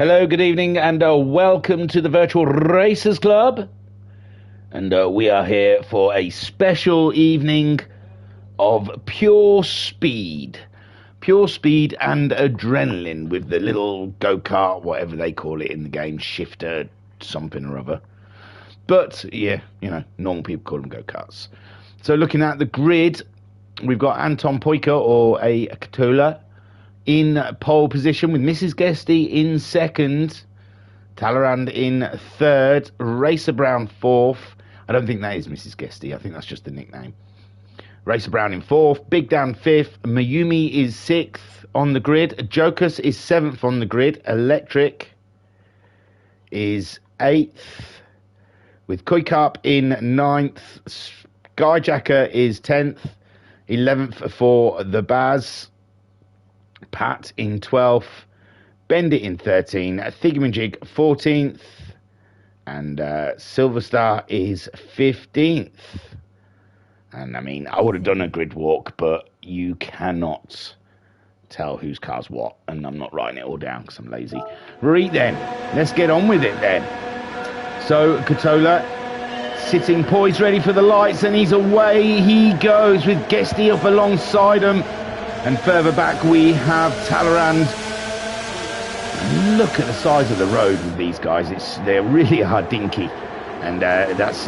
Hello, good evening, and welcome to the Virtual Racers Club. And we are here for a special evening of pure speed. Pure speed and adrenaline with the little go-kart, whatever they call it in the game, shifter, something or other. But, yeah, you know, normal people call them go-karts. So looking at the grid, we've got Anton Poika, or a Katola, in pole position with Mrs. Guesty in second, Talleyrand in third, Racer Brown fourth. I don't think that is Mrs. Guesty, I think that's just the nickname. Racer Brown in fourth, Big Dan fifth, Mayumi is sixth on the grid, Jokus is seventh on the grid, Electric is eighth, with Koikarp in ninth, Skyjacker is 10th, 11th for the Baz, Pat in 12th, Bendit in 13th, Thingamajig 14th, and Silverstar is 15th. And I mean, I would have done a grid walk, but you cannot tell whose car's what, and I'm not writing it all down because I'm lazy. Right then, let's get on with it then. So Katola sitting poised, ready for the lights, and he's away he goes with Guesty up alongside him. And further back we have Talleyrand. Look at the size of the road with these guys. They're really hard dinky. And that's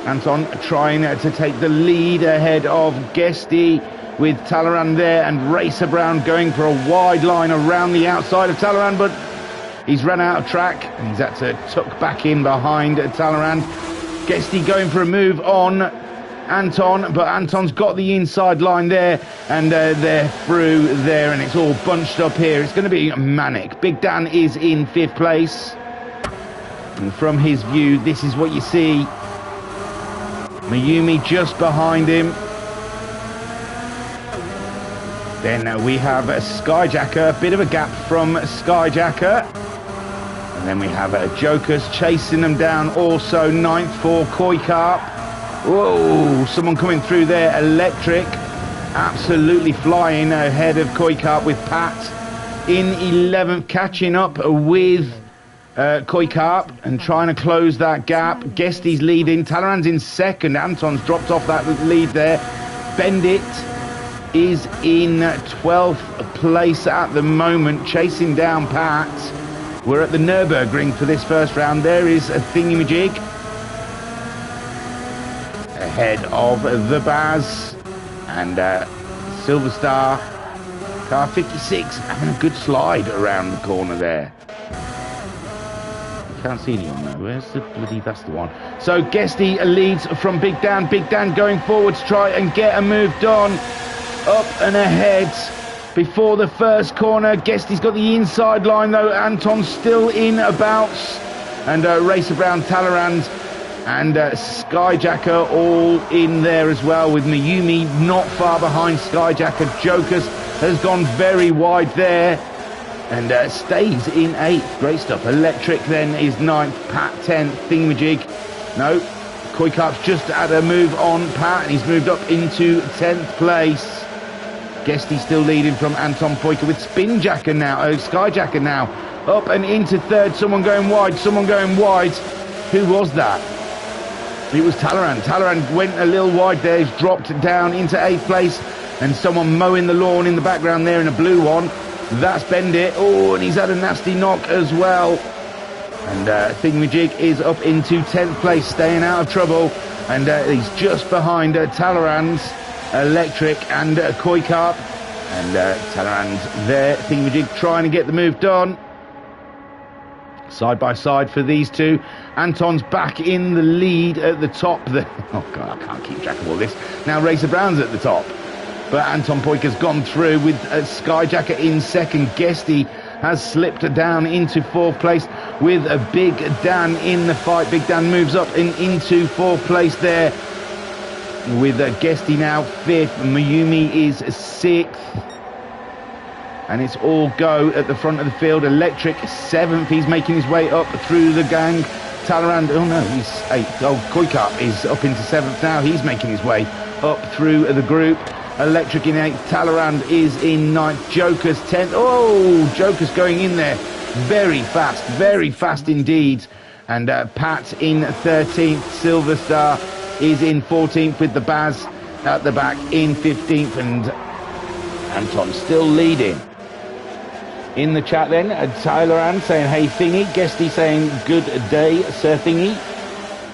Anton trying to take the lead ahead of Guesty with Talleyrand there, and Racer Brown going for a wide line around the outside of Talleyrand, but he's run out of track and he's had to tuck back in behind Talleyrand. Guesty going for a move on Anton, but Anton's got the inside line there, and they're through there, and it's all bunched up here. It's going to be manic. Big Dan is in fifth place, and from his view, this is what you see. Mayumi just behind him. Then we have Skyjacker, a bit of a gap from Skyjacker. And then we have Jokus chasing them down, also ninth for Koikarp. Whoa, someone coming through there, Electric, absolutely flying ahead of Koikarp with Pat in 11th, catching up with Koikarp and trying to close that gap. Guesty's leading, Talleyrand's in second, Anton's dropped off that lead there. Bendit is in 12th place at the moment, chasing down Pat. We're at the Nürburgring for this first round. There is a Thingamajig ahead of the Baz, and Silverstar, car 56, having a good slide around the corner there. You can't see anyone though. Where's the bloody, that's the one. So Guesty leads from Big Dan. Big Dan going forward to try and get a move done. Up and ahead before the first corner. Guesty's got the inside line though. Anton's still in abouts, and Racer Brown, Talleyrand and Skyjacker all in there as well, with Mayumi not far behind Skyjacker. Jokus has gone very wide there and stays in 8th. Great stuff. Electric then is 9th, Pat 10th, Thingamajig. No, Koikarp's just had a move on Pat, and he's moved up into 10th place. Guesty still leading from Anton Poika with Spinjacker now, Skyjacker now, up and into 3rd. Someone going wide, someone going wide. Who was that? It was Talleyrand. Talleyrand went a little wide there. He's dropped down into 8th place. And someone mowing the lawn in the background there in a blue one. That's Bendit. Oh, and he's had a nasty knock as well. And Thingamajig is up into 10th place, staying out of trouble. And he's just behind Talleyrand's Electric and Koikarp. And Talleyrand there. Thingamajig trying to get the move done. Side by side for these two. Anton's back in the lead at the top there. Oh god, I can't keep track of all this. Now Racer Brown's at the top, but Anton Poika's gone through with Skyjacker in second. Guesty has slipped down into 4th place with a Big Dan in the fight. Big Dan moves up and into 4th place there with Guesty now 5th. Mayumi is 6th. And it's all go at the front of the field. Electric 7th. He's making his way up through the gang. Talleyrand, oh no, he's 8th. Oh, Koikarp is up into 7th now. He's making his way up through the group. Electric in 8th. Talleyrand is in 9th. Jokus 10th. Oh, Jokus going in there very fast indeed. And Pat in 13th, Silver Star is in 14th with the Baz at the back in 15th, and Anton still leading. In the chat then, Tyler Ann saying, hey Thingy, Guesty saying, good day, Sir Thingy,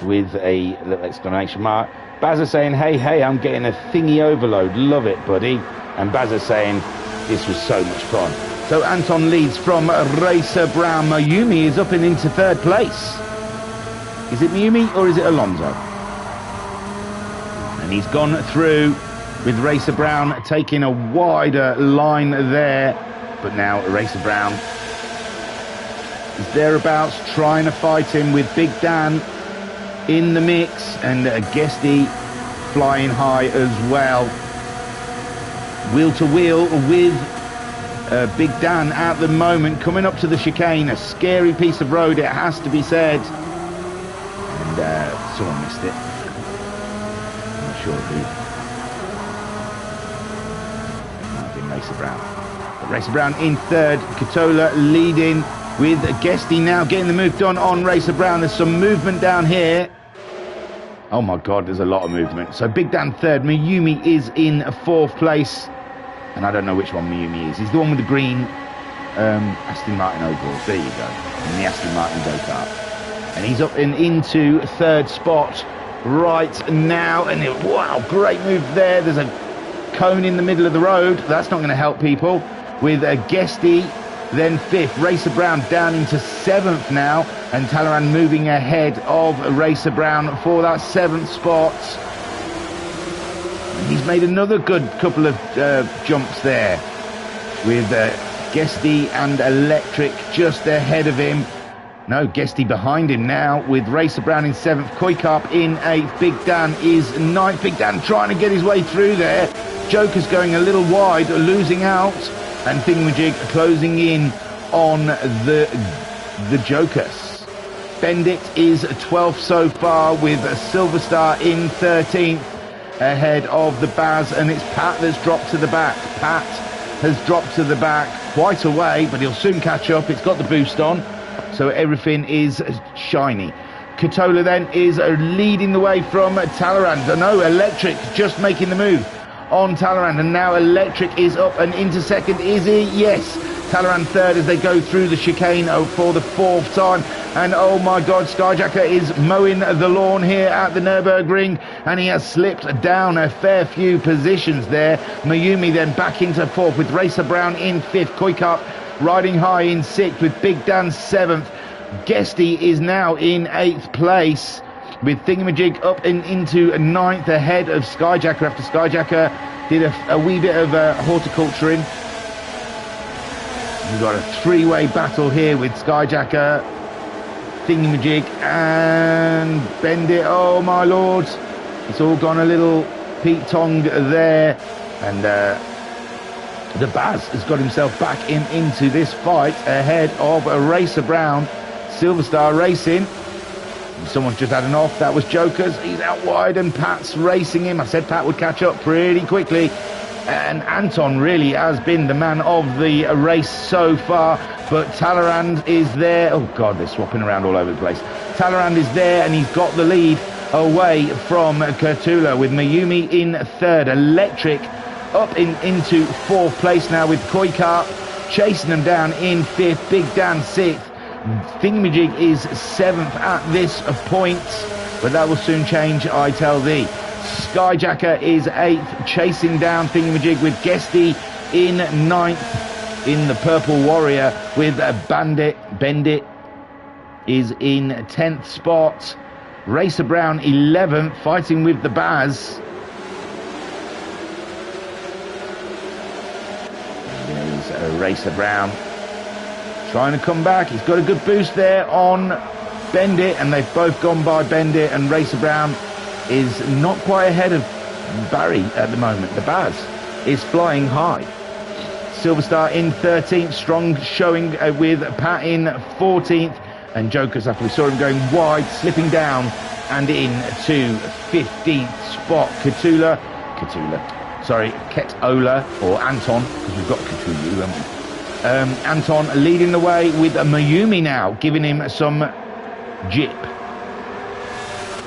with a little exclamation mark. Bazza saying, hey, I'm getting a thingy overload, love it, buddy. And Bazza saying, this was so much fun. So Anton leads from Racer Brown. Mayumi is up and into third place. Is it Mayumi or is it Alonso? And he's gone through with Racer Brown taking a wider line there. But now Racer Brown is thereabouts, trying to fight him with Big Dan in the mix, and Guesty flying high as well. Wheel to wheel with Big Dan at the moment, coming up to the chicane. A scary piece of road, it has to be said. And someone missed it. I'm not sure who. Might have been Racer Brown. Racer Brown in third, Katola leading with Guesty now getting the move done on Racer Brown. There's some movement down here. Oh my God, there's a lot of movement. So Big Dan third, Mayumi is in fourth place. And I don't know which one Mayumi is. He's the one with the green Aston Martin overalls. There you go. In the Aston Martin Go-Kart. And he's up and into third spot right now. And wow, great move there. There's a cone in the middle of the road. That's not going to help people. With Guesty, then fifth. Racer Brown down into seventh now, and Talaran moving ahead of Racer Brown for that seventh spot. And he's made another good couple of jumps there, with Guesty and Electric just ahead of him. No, Guesty behind him now, with Racer Brown in seventh, Koikarp in eighth, Big Dan is ninth. Big Dan trying to get his way through there. Joker's going a little wide, losing out. And Thingamajig closing in on the Jokers. Bendit is 12th so far, with Silver Star in 13th ahead of the Baz, and it's Pat that's dropped to the back. Pat has dropped to the back quite a way, but he'll soon catch up. It's got the boost on, so everything is shiny. Katola then is leading the way from Talaran. No, Electric just making the move on Talaran, and now Electric is up and into second. Is he? Yes. Talaran third as they go through the chicane for the fourth time. And oh my God, Skyjacker is mowing the lawn here at the Nürburgring, and he has slipped down a fair few positions there. Mayumi then back into fourth, with Racer Brown in fifth, Koikarp riding high in sixth, with Big Dan seventh. Guesty is now in eighth place, with Thingamajig up and into ninth ahead of Skyjacker, after Skyjacker did a wee bit of horticulturing. We've got a three-way battle here with Skyjacker, Thingamajig and Bendit. Oh my lord, it's all gone a little Pete Tong there, and the Baz has got himself back into this fight ahead of a Racer Brown. Silver Star Racing. Someone's just had an off. That was Jokers. He's out wide and Pat's racing him. I said Pat would catch up pretty quickly. And Anton really has been the man of the race so far. But Talleyrand is there. Oh, God, they're swapping around all over the place. Talleyrand is there, and he's got the lead away from Kurtula, with Mayumi in third. Electric up into fourth place now, with Koikar chasing them down in fifth. Big Dan sixth. Thingamajig is seventh at this point, but that will soon change, I tell thee. Skyjacker is eighth, chasing down Thingamajig, with Guesty in ninth in the Purple Warrior, with Bendit is in 10th spot. Racer Brown 11th, fighting with the Baz. There's Racer Brown trying to come back. He's got a good boost there on Bendit, and they've both gone by Bendit, and Racer Brown is not quite ahead of Barry at the moment. The Baz is flying high. Silver Star in 13th, strong showing with Pat in 14th, and Jokers, after we saw him going wide, slipping down and into 15th spot. Ketola, or Anton, because we've got Cthulhu, haven't we? Anton leading the way with Mayumi now, giving him some jip.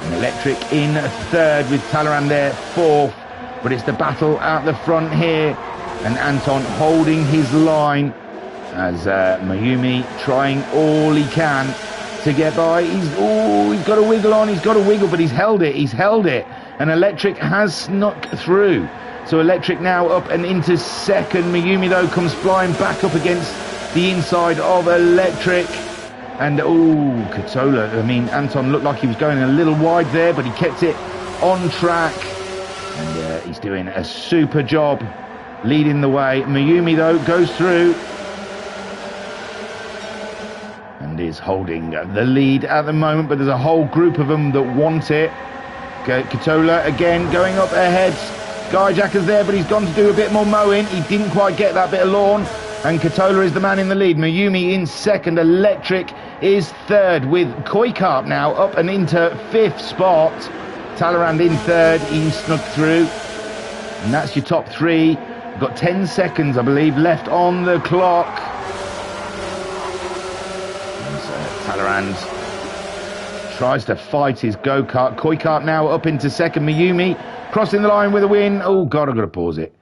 And Electric in third with Talleyrand there fourth. But it's the battle out the front here. And Anton holding his line as Mayumi trying all he can to get by. He's got a wiggle on, but he's held it. And Electric has snuck through. So Electric now up and into second. Mayumi, though, comes flying back up against the inside of Electric. And, Katola. I mean, Anton looked like he was going a little wide there, but he kept it on track. And he's doing a super job leading the way. Mayumi, though, goes through and is holding the lead at the moment. But there's a whole group of them that want it. Katola, again, going up ahead. Skyjacker's there, but he's gone to do a bit more mowing. He didn't quite get that bit of lawn. And Katola is the man in the lead. Mayumi in second. Electric is third with Go-Kart now up and into fifth spot. Talleyrand in third. He snuck through. And that's your top three. Got 10 seconds, I believe, left on the clock. And Talleyrand tries to fight his go-kart. Go-Kart now up into second. Mayumi crossing the line with a win. Oh, God, I've got to pause it.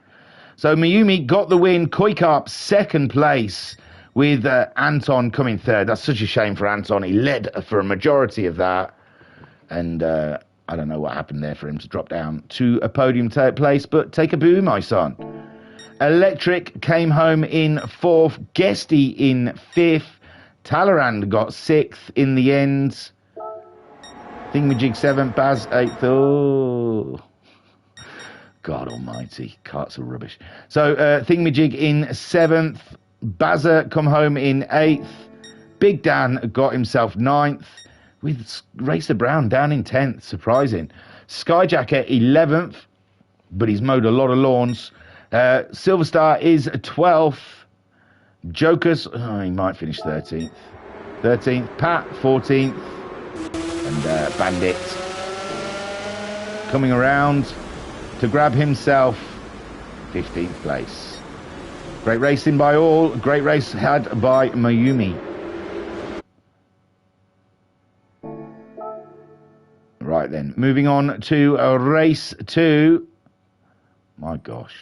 So Mayumi got the win. Go-Kart second place with Anton coming third. That's such a shame for Anton. He led for a majority of that. And I don't know what happened there for him to drop down to a podium place. But take a boo, my son. Electric came home in fourth. Guesty in fifth. Talleyrand got sixth in the end. Thingamajig seventh. Baz eighth. Oh, God almighty. Carts are rubbish. So Thingamajig in seventh. Bazza come home in eighth. Big Dan got himself ninth. With Racer Brown down in 10th. Surprising. Skyjacker 11th. But he's mowed a lot of lawns. Silver Star is 12th. Jokers, he might finish 13th. 13th. Pat, 14th. And Bandit coming around to grab himself 15th place. Great racing by all. Great race had by Mayumi. Right then, moving on to race 2. My gosh.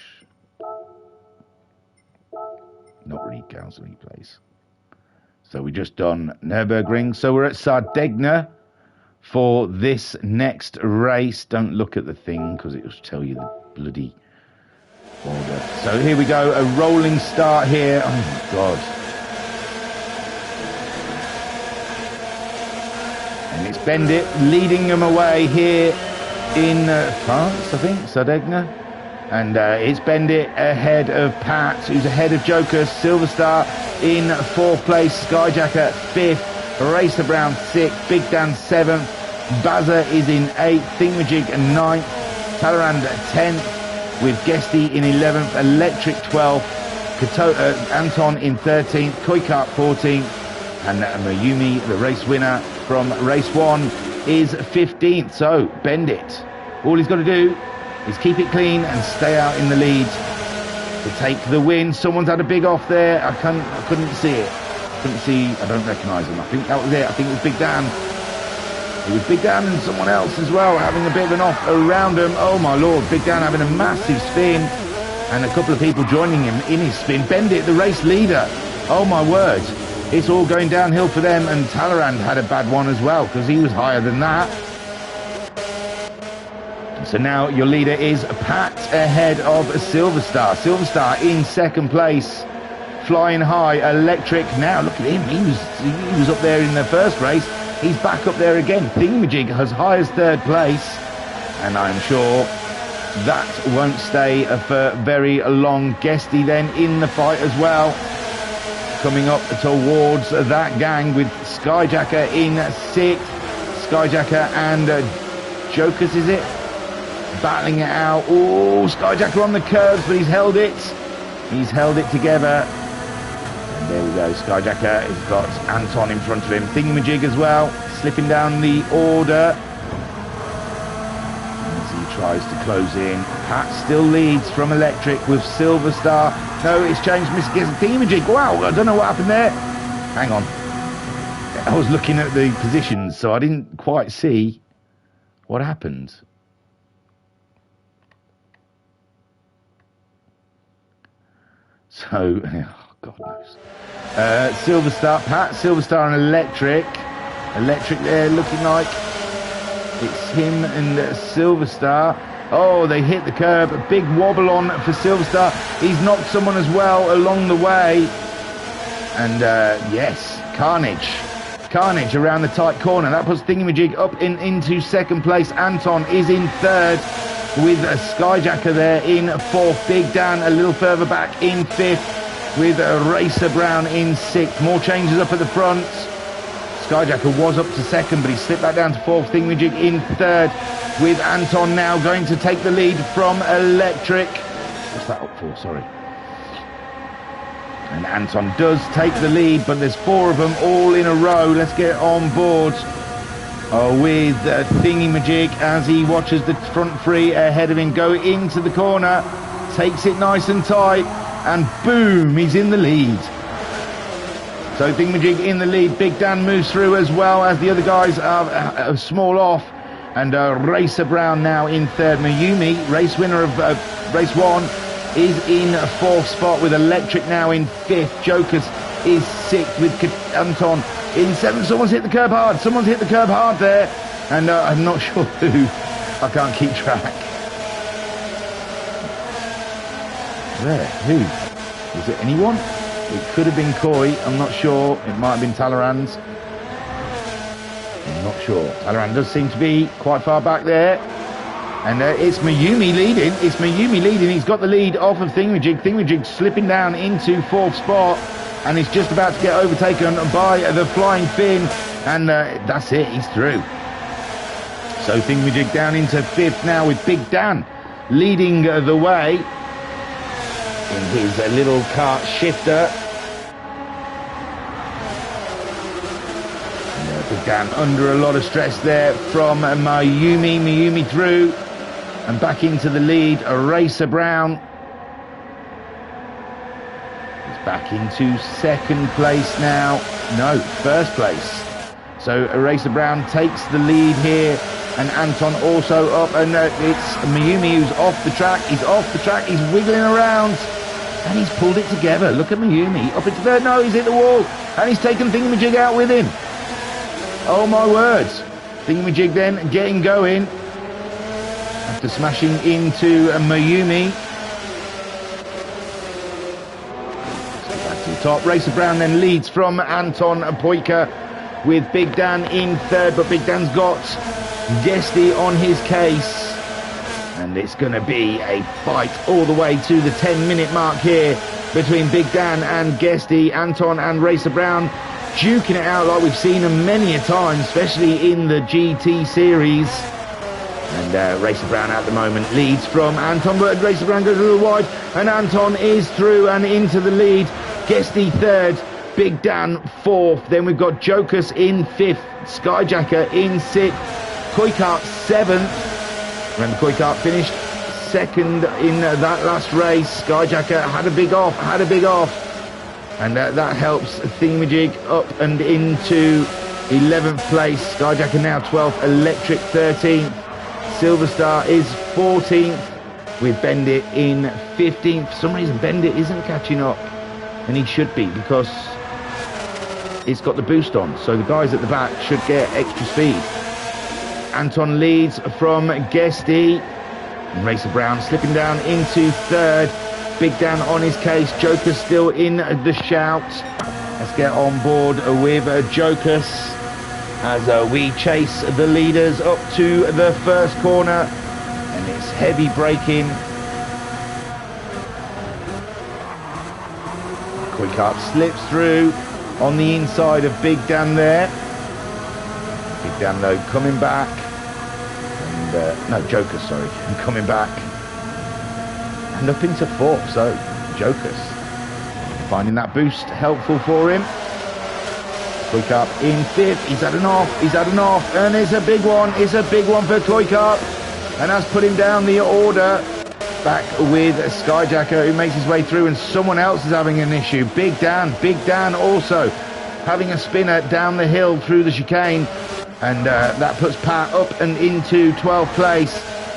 Not really counts any place. So we just done Nürburgring. So we're at Sardegna for this next race. Don't look at the thing because it will tell you the bloody order. So here we go. A rolling start here. Oh my God. And it's Bendit leading them away here in France, I think, Sardegna. And it's Bendit ahead of Pat, who's ahead of Joker. Silver Star in fourth place. Skyjacker fifth. Racer Brown sixth. Big Dan seventh. Bazza is in eighth. Thingamajig ninth. Talleyrand 10th. With Guesty in 11th. Electric 12th. Anton in 13th. Go-Kart 14th. And Mayumi, the race winner from race 1, is 15th. So Bendit, all he's got to do is keep it clean and stay out in the lead to take the win. Someone's had a big off there. I couldn't see it. I don't recognise him. I think that was it. I think it was Big Dan. It was Big Dan and someone else as well having a bit of an off around him. Oh my Lord, Big Dan having a massive spin and a couple of people joining him in his spin. Bendit, the race leader. Oh my word. It's all going downhill for them, and Talleyrand had a bad one as well because he was higher than that. So now your leader is Pat ahead of Silver Star. Silver Star in second place, flying high. Electric now, look at him. He was up there in the first race. He's back up there again. Thingamajig as high as third place, and I'm sure that won't stay for very long. Guesty then in the fight as well, coming up towards that gang with Skyjacker in sixth. Skyjacker and Jokers, is it? Battling it out. Oh, Skyjacker on the curves, but he's held it. He's held it together. And there we go. Skyjacker has got Anton in front of him. Thingamajig as well, slipping down the order. As he tries to close in. Pat still leads from Electric with Silver Star. No, it's changed. Thingamajig. Wow, I don't know what happened there. Hang on. I was looking at the positions, so I didn't quite see what happened. So, oh, God knows. Silver Star, Pat, Silver Star and Electric. Electric there looking like it's him and Silver Star. Oh, they hit the curb. A big wobble on for Silver Star. He's knocked someone as well along the way. And yes, Carnage around the tight corner. That puts Thingamajig up into second place. Anton is in third with a Skyjacker there in fourth. Big Dan a little further back in fifth with Racer Brown in sixth. More changes up at the front. Skyjacker was up to second, but he slipped back down to fourth. Thingamajig in third with Anton now going to take the lead from Electric. What's that up for? Sorry. And Anton does take the lead, but there's four of them all in a row. Let's get on board with Thingamajig as he watches the front three ahead of him go into the corner. Takes it nice and tight, and boom, he's in the lead. So Thingamajig in the lead. Big Dan moves through as well as the other guys are small off. And Racer Brown now in third. Mayumi, race winner of race one, is in fourth spot with Electric now in fifth. Jokers is sixth with Anton in seventh. Someone's hit the curb hard. Someone's hit the curb hard there. And I'm not sure who. I can't keep track. There, who? Was it anyone? It could have been Koi, I'm not sure. It might have been Talleyrand's. I'm not sure. Talleyrand does seem to be quite far back there. And it's Mayumi leading. It's Mayumi leading. He's got the lead off of Thingamajig. Thingamajig slipping down into fourth spot. And he's just about to get overtaken by the Flying Finn. And that's it. He's through. So Thingamajig down into fifth now with Big Dan leading the way in his little kart shifter. And, Big Dan under a lot of stress there from Mayumi. Mayumi through and back into the lead. Racer Brown is back into second place now. No, first place. So Racer Brown takes the lead here. And Anton also up, and it's Mayumi who's off the track. He's off the track, he's wiggling around, and he's pulled it together. Look at Mayumi, up into third. No, he's hit the wall, and he's taken Thingamajig out with him. Oh my words. Thingamajig then getting going after smashing into Mayumi. Let's get back to the top. Racer Brown then leads from Anton Poika with Big Dan in third, but Big Dan's got Guesty on his case, and it's going to be a fight all the way to the 10-minute mark here between Big Dan and Guesty. Anton and Racer Brown duking it out like we've seen them many a time, especially in the GT series. And Racer Brown at the moment leads from Anton, but Racer Brown goes a little wide, and Anton is through and into the lead. Guesty third, Big Dan fourth. Then we've got Jokers in fifth, Skyjacker in sixth, Go-Kart seventh. Remember, Go-Kart finished second in that last race. Skyjacker had a big off, and that helps Thingamajig up and into 11th place. Skyjacker now 12th, Electric 13th, Silver Star is 14th with Bendit in 15th. For some reason Bendit isn't catching up, and he should be, because it's got the boost on, so the guys at the back should get extra speed. Anton leads from Guesty, and Racer Brown slipping down into third. Big Dan on his case. Joker's still in the shout. Let's get on board with Jokers as we chase the leaders up to the first corner, and it's heavy braking. Go-Kart slips through on the inside of Big Dan there. Big Dan though coming back, and no, Jokers, sorry, coming back and up into fourth. So Jokers finding that boost helpful for him. Go-Kart in fifth. He's had an off, and it's a big one. It's a big one for Go-Kart. and has put him down the order. Back with Skyjacker, who makes his way through, and someone else is having an issue. Big Dan also having a spinner down the hill through the chicane, and that puts Pat up and into 12th place,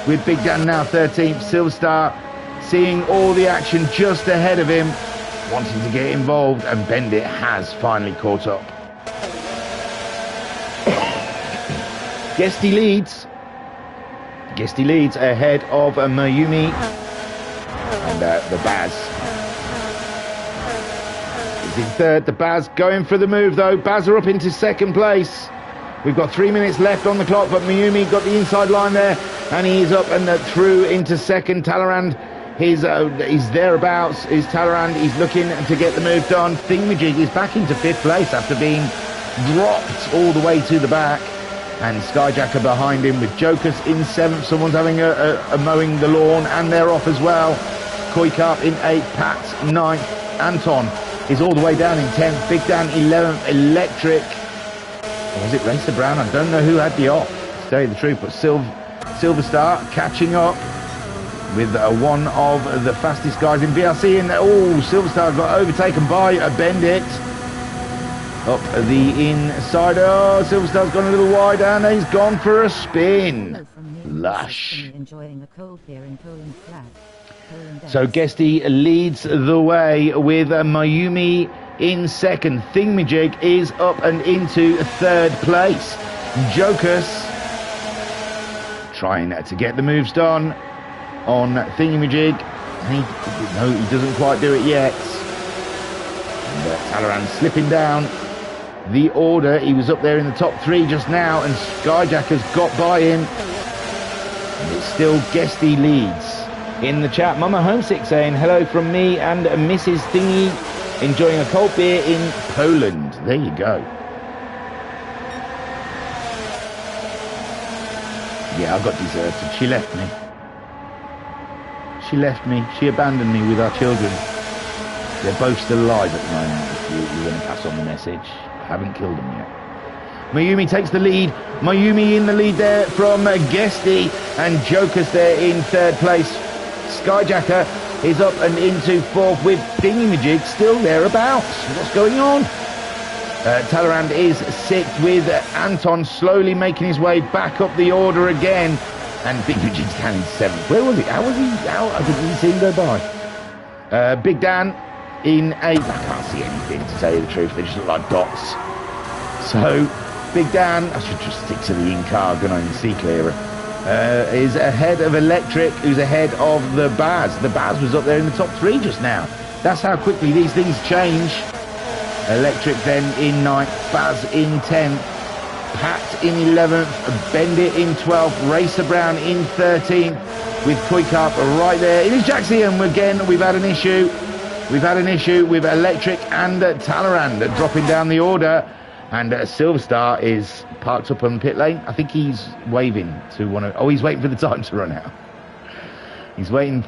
with Big Dan now 13th. Silverstar seeing all the action just ahead of him, wanting to get involved, and Bendit has finally caught up. Guesty leads ahead of Mayumi and the Baz is in third. The Baz going for the move though. Baz are up into second place. We've got 3 minutes left on the clock, but Mayumi got the inside line there, and he's up and through into second. Talleyrand, he's thereabouts. Is Talleyrand? He's looking to get the move done. Thingamajig is back into fifth place after being dropped all the way to the back. And Skyjacker behind him with Jokers in 7th. Someone's having a mowing the lawn, and they're off as well. Koikap in 8th, Pat 9th. Anton is all the way down in 10th. Big Dan 11th. Electric. Or was it Racer Brown? I don't know who had the off, to tell you the truth. But Silverstar catching up with one of the fastest guys in VRC. And Silverstar got overtaken by a Bendit. Up the inside. Oh, Silverstar's gone a little wide, and he's gone for a spin. Lush. So Guesty leads the way with Mayumi in second. Thingamajig is up and into third place. Jokers trying to get the moves done on Thingamajig. No, he doesn't quite do it yet. And Talleyrand slipping down the order. He was up there in the top 3 just now, and Skyjacker's got by him, and it's still Guesty leads. In the chat, Mama Homesick saying hello from me and Mrs. Thingy, enjoying a cold beer in Poland. There you go. Yeah, I got deserted. She left me. She abandoned me with our children. They're both still alive at the moment, if you want to pass on the message. Haven't killed them yet. Mayumi takes the lead. Mayumi in the lead there from Guesty, and Joker's there in third place. Skyjacker is up and into fourth with Thingamajig still thereabouts. What's going on? Talleyrand is sixth with Anton slowly making his way back up the order again, and Thingamajig's down in seventh. Where was he? How was he out? I didn't see him go by. Big Dan in 8th. I can't see anything, to tell you the truth. They just look like dots. So Big Dan, I should just stick to the in-car gun and see clearer, is ahead of Electric, who's ahead of the Baz. The Baz was up there in the top 3 just now. That's how quickly these things change. Electric then in 9th, Baz in 10th, Pat in 11th, Bendit in 12th, Racer Brown in 13th, with Koikap right there. It is Jaxium again. We've had an issue. With Electric and Talleyrand dropping down the order, and Silverstar is parked up on pit lane. I think he's waving to one of... Oh, he's waiting for the time to run out. He's waiting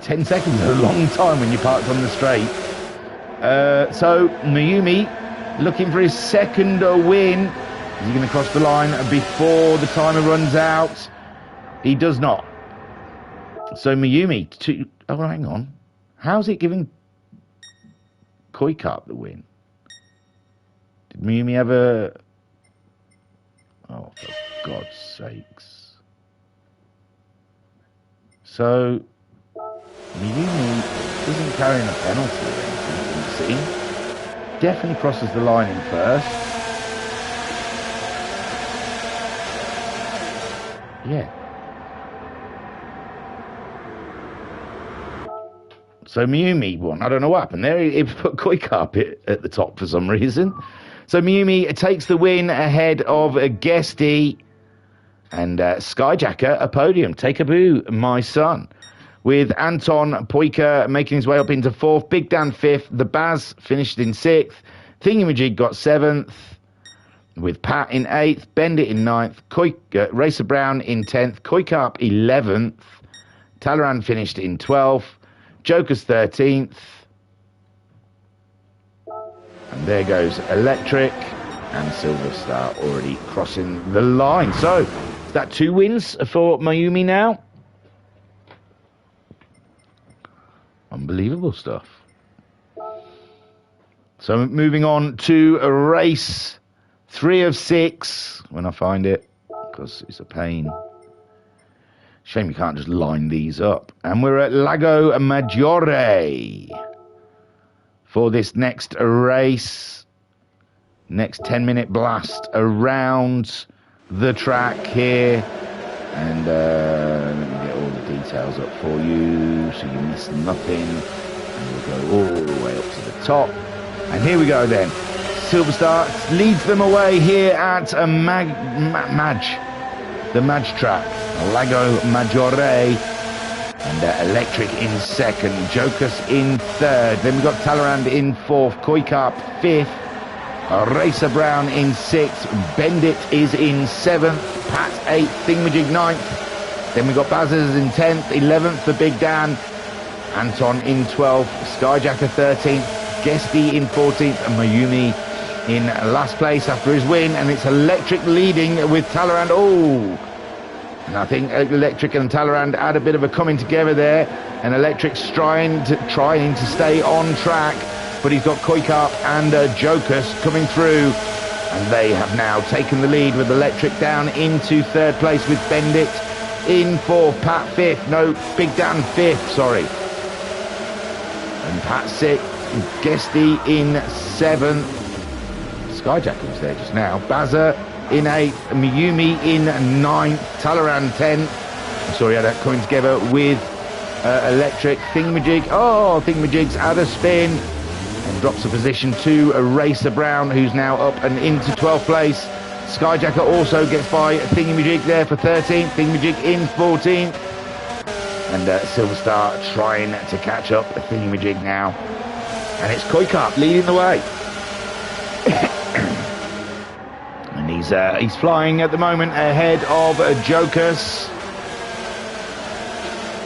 10 seconds, a long time when you're parked on the straight. So Mayumi looking for his second win. Is he going to cross the line before the timer runs out? He does not. So Mayumi, oh, hang on. How's it giving Koikap the win? Did Mayumi have a... Oh, for God's sakes. So, Mayumi isn't carrying a penalty or anything, you see. Definitely crosses the line in first. Yeah. So Mayumi won. I don't know what happened there. He put Koikap at the top for some reason. So Mayumi takes the win ahead of Guesty, and Skyjacker a podium. Take a boo, my son. With Anton Poika making his way up into 4th, Big Dan 5th, the Baz finished in 6th, Thingamajig got 7th, with Pat in 8th, Bendit in 9th, Racer Brown in 10th, Koikap 11th, Talleyrand finished in 12th, Joker's 13th, and there goes Electric, and Silverstar already crossing the line. So Is that 2 wins for Mayumi now? Unbelievable stuff. So moving on to a race 3 of 6 when I find it, because it's a pain. Shame you can't just line these up. And we're at Lago Maggiore for this next race. Next 10-minute blast around the track here. And let me get all the details up for you so you miss nothing. And we'll go all the way up to the top. And here we go then. Silverstar leads them away here at the Madge track. Lago Maggiore. And Electric in second. Jocus in third. Then we've got Talleyrand in fourth. Koikap fifth. Racer Brown in 6th, Bendit is in 7th, Pat 8th, Thingamajig 9th, then we've got Bazzers in 10th, 11th for Big Dan, Anton in 12th, Skyjacker 13th, Guesty in 14th, and Mayumi in last place after his win, and it's Electric leading with Talleyrand. Oh, and I think Electric and Talleyrand had a bit of a coming together there, and Electric's trying to stay on track. But he's got Koikap and Jocus coming through, and they have now taken the lead with Electric down into 3rd place with Bendit in 4th, Pat 5th, no, Big Dan 5th, sorry. And Pat 6th, Guesty in 7th, Skyjacker was there just now, Bazza in 8th, Miyumi in 9th, Talleyrand 10th, sorry, I had that coming together with Electric, Thingamajig, oh, Thingamajig's had a spin, and drops a position to Racer Brown, who's now up and into 12th place. Skyjacker also gets by Thingamajig there for 13th. Thingamajig in 14th. And Silverstar trying to catch up Thingamajig now. And it's Koikap leading the way. And he's flying at the moment ahead of Jocus.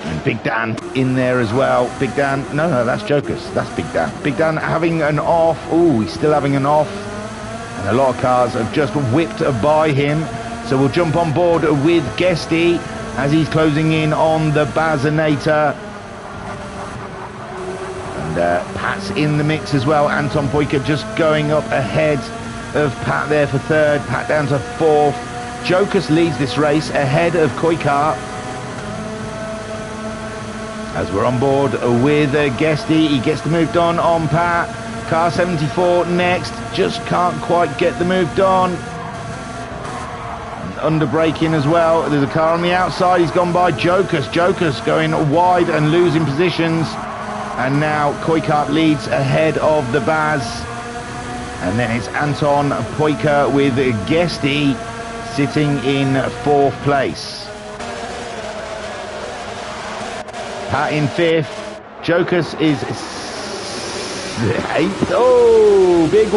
And Big Dan in there as well. Big Dan, no, that's Jocus. That's Big Dan. Big Dan having an off. Oh, he's still having an off. And a lot of cars have just whipped by him. So we'll jump on board with Guesty as he's closing in on the Bazinator. And Pat's in the mix as well. Anton Poika just going up ahead of Pat there for 3rd. Pat down to 4th. Jocus leads this race ahead of Koikap. As we're on board with Guesty, he gets the move done on Pat. Car 74 next, just can't quite get the move done. Under braking as well. There's a car on the outside, he's gone by Jocus. Jocus going wide and losing positions. And now Koikap leads ahead of the Baz. And then it's Anton Poika with Guesty sitting in 4th place. Pat in 5th, Jocus is 8th. Oh, big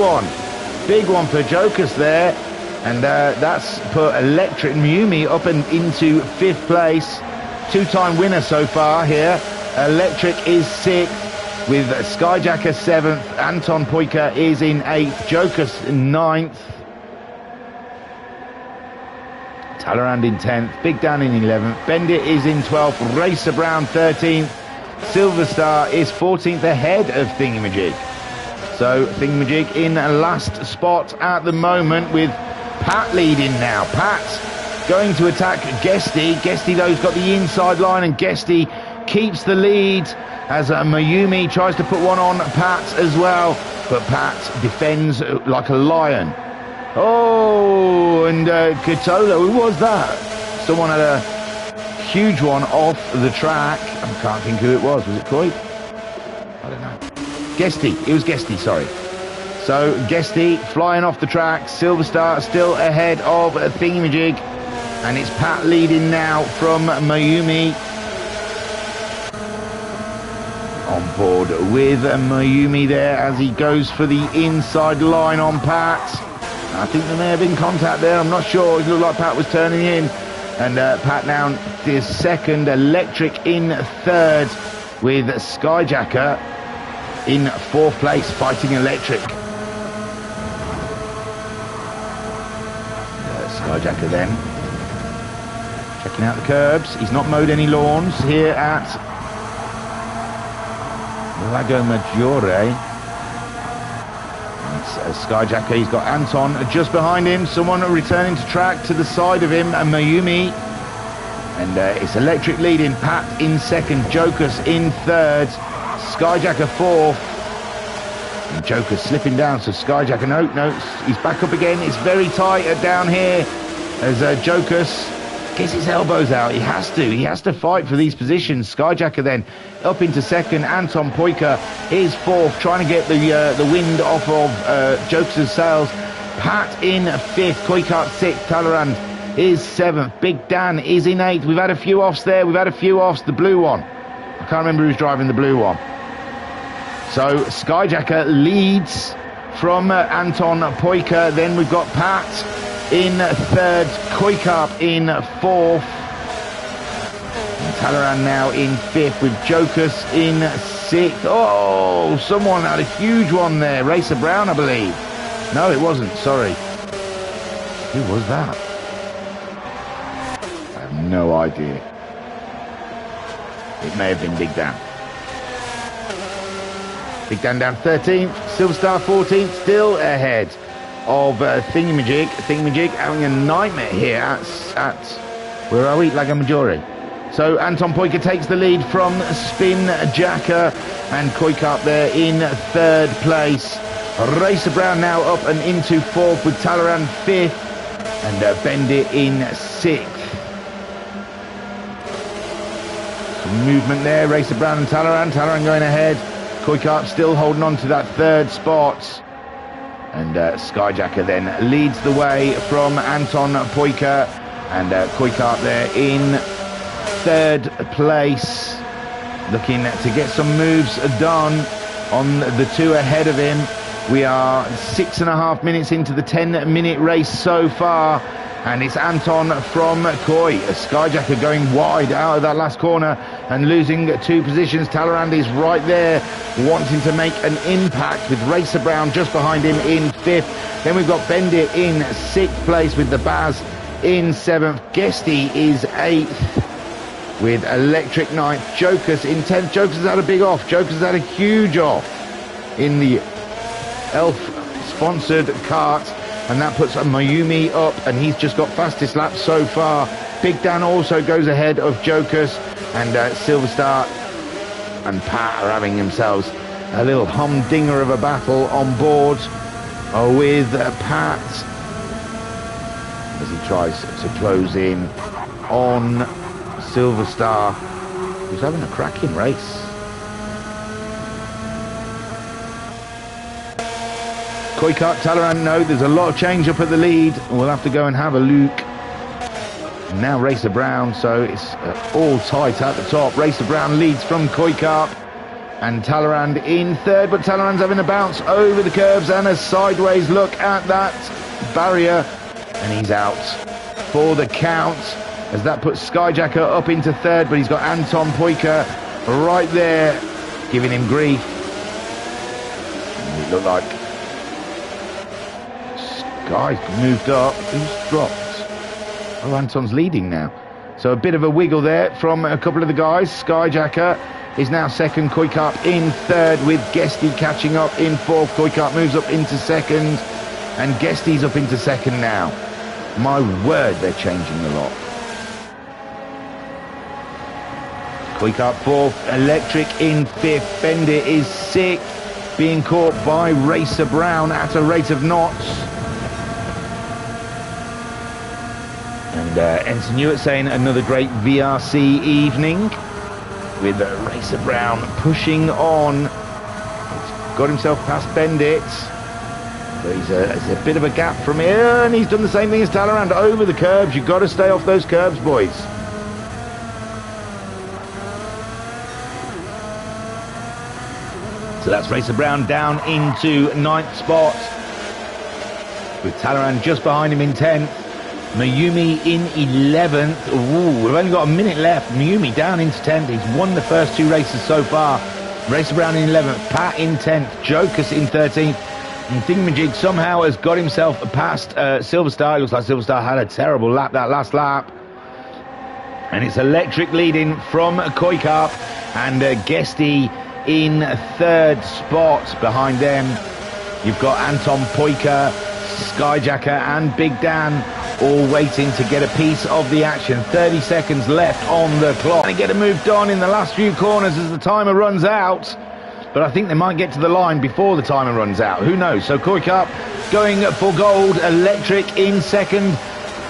one for Jocus there, and that's put Electric Miyumi up and into 5th place. 2-time winner so far here. Electric is 6th with Skyjacker 7th. Anton Poika is in 8th. Jocus 9th. Talleyrand in 10th, Big Dan in 11th, Bendit is in 12th, Racer Brown 13th, Silverstar is 14th ahead of Thingamajig. So Thingamajig in last spot at the moment with Pat leading now. Pat going to attack Guesty. Guesty though's got the inside line and Guesty keeps the lead as Mayumi tries to put one on Pat as well. But Pat defends like a lion. Oh, and Katola, who was that? Someone had a huge one off the track. I can't think who it was. Was it Coy? I don't know. Guesty. It was Guesty, sorry. So Guesty flying off the track. Silverstar still ahead of Thingamajig. And it's Pat leading now from Mayumi. On board with Mayumi there as he goes for the inside line on Pat. I think there may have been contact there, I'm not sure. It looked like Pat was turning in. And Pat now is 2nd, Electric in 3rd with Skyjacker in 4th place fighting Electric. Skyjacker then Checking out the curbs. He's not mowed any lawns here at Lago Maggiore. Skyjacker, he's got Anton just behind him. Someone returning to track to the side of him, and Mayumi. And it's Electric leading, Pat in second, Jokus in third, Skyjacker fourth. And Jokus slipping down, so Skyjacker, no, he's back up again. It's very tight down here as Jokus gets his elbows out. He has to fight for these positions. Skyjacker then up into second. Anton Poika is fourth, trying to get the wind off of Jokus' sails. Pat in fifth, Go-Kart sixth, Talleyrand is seventh. Big Dan is in eighth. We've had a few offs there. The blue one. I can't remember who's driving the blue one. So Skyjacker leads from Anton Poika. Then we've got Pat in third, Go-Kart in fourth, and Talleyrand now in fifth with Jokus in sixth. Oh, someone had a huge one there. Racer Brown, I believe. No, it wasn't. Sorry. Who was that? I have no idea. It may have been Big Dan. Big Dan down 13th, Silverstar 14th, still ahead of Thingamajig. Thingamajig having a nightmare here at where are we? Lago Maggiore. So Anton Poika takes the lead from Spin Jacker, and Go-Kart there in third place. Racer Brown now up and into fourth with Talleyrand fifth, and Bendit in sixth. Some movement there, Racer Brown and Talleyrand. Talleyrand going ahead. Go-Kart still holding on to that third spot. And Skyjacker then leads the way from Anton Poika, and Go-Kart there in third place, looking to get some moves done on the two ahead of him. We are 6.5 minutes into the 10-minute race so far, and it's Anton from Koi. Skyjacker going wide out of that last corner and losing 2 positions. Talleyrand is right there, wanting to make an impact with Racer Brown just behind him in 5th. Then we've got Bendit in 6th place with the Baz in 7th. Guesty is 8th with Electric 9th. Jokus in 10th. Jokus has had a big off. Jokus has had a huge off in the Elf-sponsored kart, and that puts Mayumi up, and he's just got fastest lap so far. Big Dan also goes ahead of Jokus, and Silverstar and Pat are having themselves a little humdinger of a battle on board with Pat as he tries to close in on Silverstar, who's having a cracking race. Go-Kart, Talleyrand, no, there's a lot of change up at the lead. We'll have to go and have a look. Now Racer Brown, so it's all tight at the top. Racer Brown leads from Go-Kart, and Talleyrand in 3rd, but Talleyrand's having a bounce over the curves and a sideways look at that barrier, and he's out for the count, as that puts Skyjacker up into 3rd, but he's got Anton Poika right there giving him grief. And it looked like Sky's moved up. Who's dropped? Oh, Anton's leading now. So a bit of a wiggle there from a couple of the guys. Skyjacker is now 2nd, Go-Kart in 3rd, with Guesty catching up in 4th. Go-Kart moves up into 2nd, and Guesty's up into 2nd now. My word, they're changing a lot. Go-Kart 4th, Electric in 5th, Bendit is 6th, being caught by Racer Brown at a rate of knots. And Ensign Hewitt saying another great VRC evening, with Racer Brown pushing on. He's got himself past Bendit, but there's a bit of a gap from here, and he's done the same thing as Talleyrand over the curbs. You've got to stay off those curbs, boys. So that's Racer Brown down into 9th spot, with Talleyrand just behind him in 10th. Mayumi in 11th. Ooh, we've only got a minute left. Mayumi down into 10th. He's won the first 2 races so far. Racer Brown in 11th. Pat in 10th. Jokus in 13th. And Thingamajig somehow has got himself past Silverstar. It looks like Silverstar had a terrible lap that last lap. And it's Electric leading from Go-Kart, and Guesty in third spot. Behind them, you've got Anton Poika, Skyjacker and Big Dan all waiting to get a piece of the action. 30 seconds left on the clock. And get a move done in the last few corners as the timer runs out. But I think they might get to the line before the timer runs out. Who knows? So Go-Kart going for gold. Electric in second.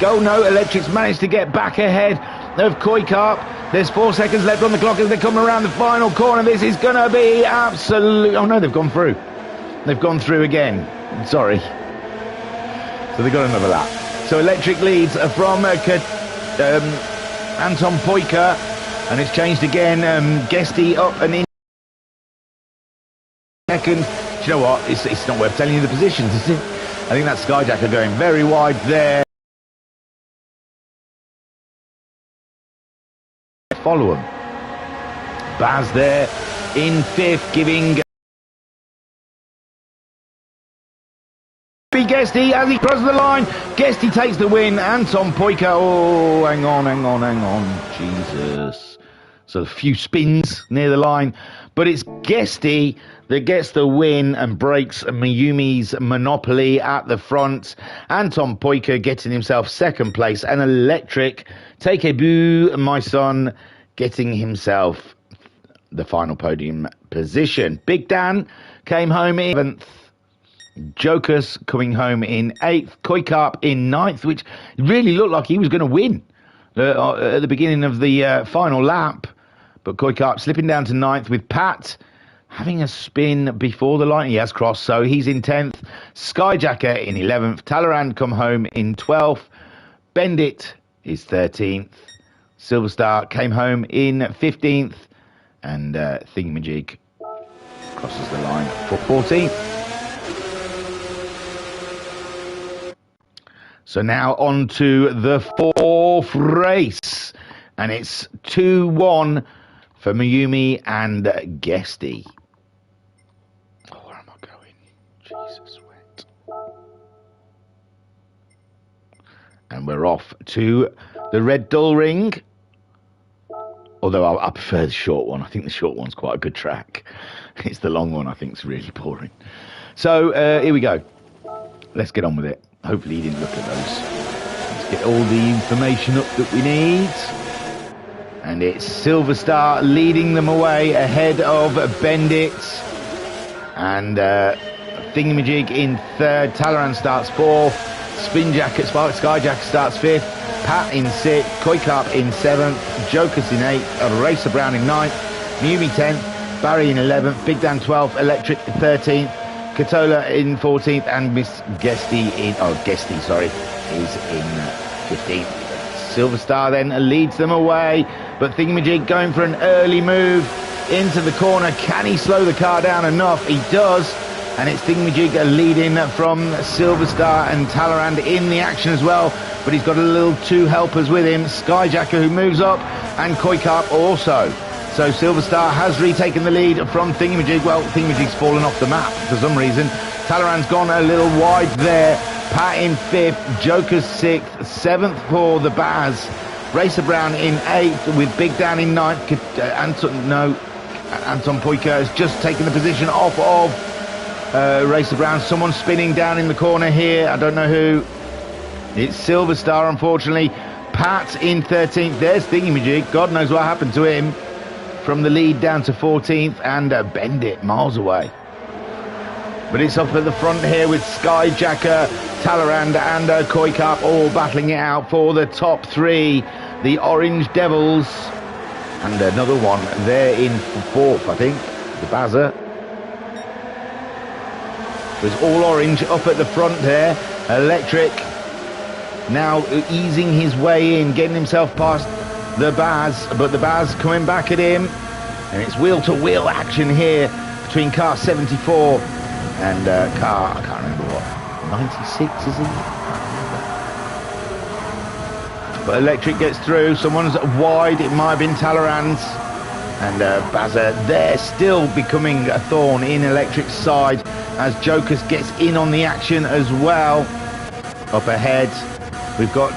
No, Electric's managed to get back ahead of Go-Kart. There's 4 seconds left on the clock as they come around the final corner. This is going to be absolute... Oh no, they've gone through. They've gone through again. Sorry. So they got another lap. So Electric leads from Anton Poika, and it's changed again. Guesty up and in second. Do you know what? It's not worth telling you the positions, is it? I think that Skyjacker going very wide there. Follow him. Baz there in fifth, giving Guesty as he crosses the line. Guesty takes the win. Anton Poika. Oh, hang on. Jesus. So a few spins near the line, but it's Guesty that gets the win and breaks Mayumi's monopoly at the front. Anton Poika getting himself second place, and Electric, take a boo, my son, getting himself the final podium position. Big Dan came home in 7th. Jokus coming home in 8th. Go-Kart in 9th, which really looked like he was going to win at the beginning of the final lap. But Go-Kart slipping down to 9th, with Pat having a spin before the line. He has crossed, so he's in 10th. Skyjacker in 11th. Talleyrand come home in 12th. Bendit is 13th. Silverstar came home in 15th. And Thingamajig crosses the line for 14th. So now on to the 4th race. And it's 2-1 for Mayumi and Guesty. Oh, where am I going? Jesus, wet. And we're off to the Red Bull Ring. Although I prefer the short one. I think the short one's quite a good track. It's the long one I think is really boring. So here we go. Let's get on with it. Hopefully you didn't look at those. Let's get all the information up that we need. And it's Silverstar leading them away ahead of Bendit. And Thingamajig in 3rd. Talleyrand starts 4th. Skyjacker starts 5th. Pat in 6th. Go-Kart in 7th. Jokus in 8th. Racer Brown in 9th. Mayumi 10th. Barry in 11th. Big Dan 12th. Electric 13th. Katola in 14th, and Miss Guesty is in 15th. Silverstar then leads them away, but Thingamajig going for an early move into the corner. Can he slow the car down enough? He does, and it's Thingamajig leading from Silverstar, and Talleyrand in the action as well, but he's got a little 2 helpers with him. Skyjacker who moves up, and Go-Kart also. So Silverstar has retaken the lead from Thingamajig. Well, Thingamajig's fallen off the map for some reason. Talleyrand's gone a little wide there. Pat in 5th, Joker's 6th, 7th for the Baz. Racer Brown in 8th with Big Dan in 9th. Anton Poika has just taken the position off of Racer Brown. Someone spinning down in the corner here. I don't know who. It's Silverstar, unfortunately. Pat in 13th. There's Thingamajig. God knows what happened to him. From the lead down to 14th, and Bendit miles away. But it's up at the front here with Skyjacker, Talleyrand and Go-Kart all battling it out for the top 3. The Orange Devils. And another one there in 4th, I think. The Bazza. There's all orange up at the front there. Electric now easing his way in, getting himself past the Baz, but the Baz coming back at him, and it's wheel-to-wheel action here between car 74 and car, I can't remember what, 96 is it? But Electric gets through. Someone's wide, it might have been Talleyrand's, and Bazza there still becoming a thorn in Electric's side as Jokus gets in on the action as well. Up ahead we've got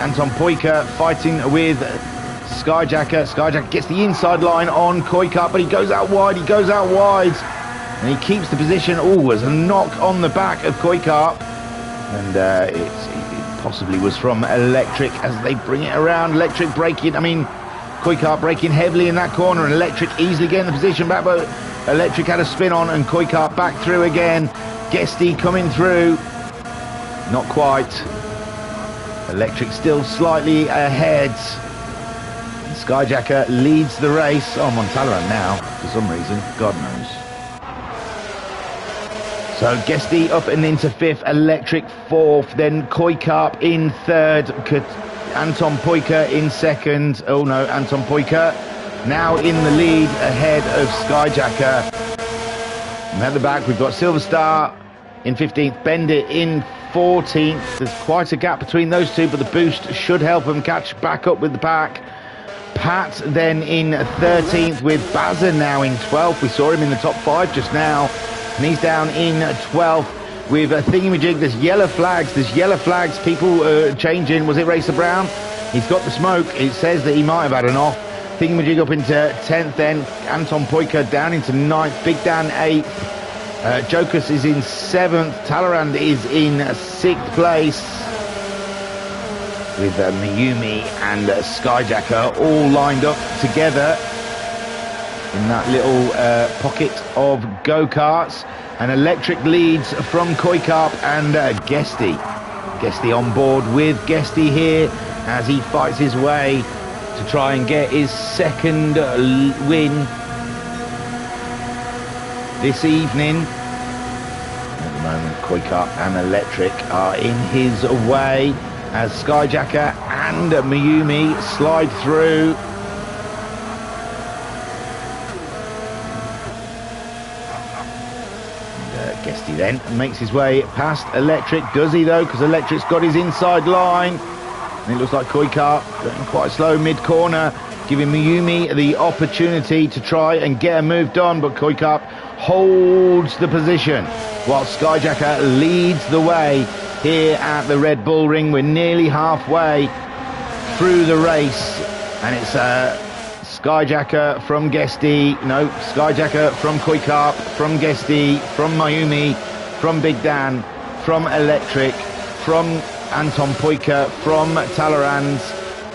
Anton Poika fighting with Skyjacker. Skyjacker gets the inside line on Go-Kart, but he goes out wide, and he keeps the position. Oh, there's a knock on the back of Go-Kart, and it possibly was from Electric as they bring it around. Electric braking, Go-Kart braking heavily in that corner, and Electric easily getting the position back, but Electric had a spin on, and Go-Kart back through again. Guesty coming through, not quite. Electric still slightly ahead. Skyjacker leads the race. Oh, I'm on Talleyrand now, for some reason. God knows. So Guesty up and into 5th, Electric 4th, then Go-Kart in 3rd, Anton Poika in 2nd. Oh no, Anton Poika now in the lead ahead of Skyjacker. And at the back we've got Silver Star in 15th, Bendit in 14th. There's quite a gap between those two, but the boost should help them catch back up with the pack. Pat then in 13th with Bazza now in 12th. We saw him in the top 5 just now, and he's down in 12th with a thingamajig. There's yellow flags, people changing. Was it Racer Brown? He's got the smoke. It says that he might have had an off. Thingamajig up into 10th then. Anton Poika down into 9th. Big Dan 8th. Jokus is in 7th. Talleyrand is in 6th place, with Miyumi and Skyjacker all lined up together in that little pocket of go-karts. And Electric leads from Go-Kart and Guesty. Guesty on board with Guesty here as he fights his way to try and get his 2nd win this evening. At the moment, Go-Kart and Electric are in his way as Skyjacker and Miyumi slide through. And Guesty then makes his way past Electric. Does he though? Because Electric's got his inside line. And it looks like Go-Kart going quite slow mid-corner, giving Miyumi the opportunity to try and get a move done, but Go-Kart holds the position while Skyjacker leads the way here at the Red Bull Ring. We're nearly halfway through the race, and it's Skyjacker from Guesty, no, Skyjacker from Go-Kart, from Guesty, from Miyumi, from Big Dan, from Electric, from Anton Poika, from Talleyrand,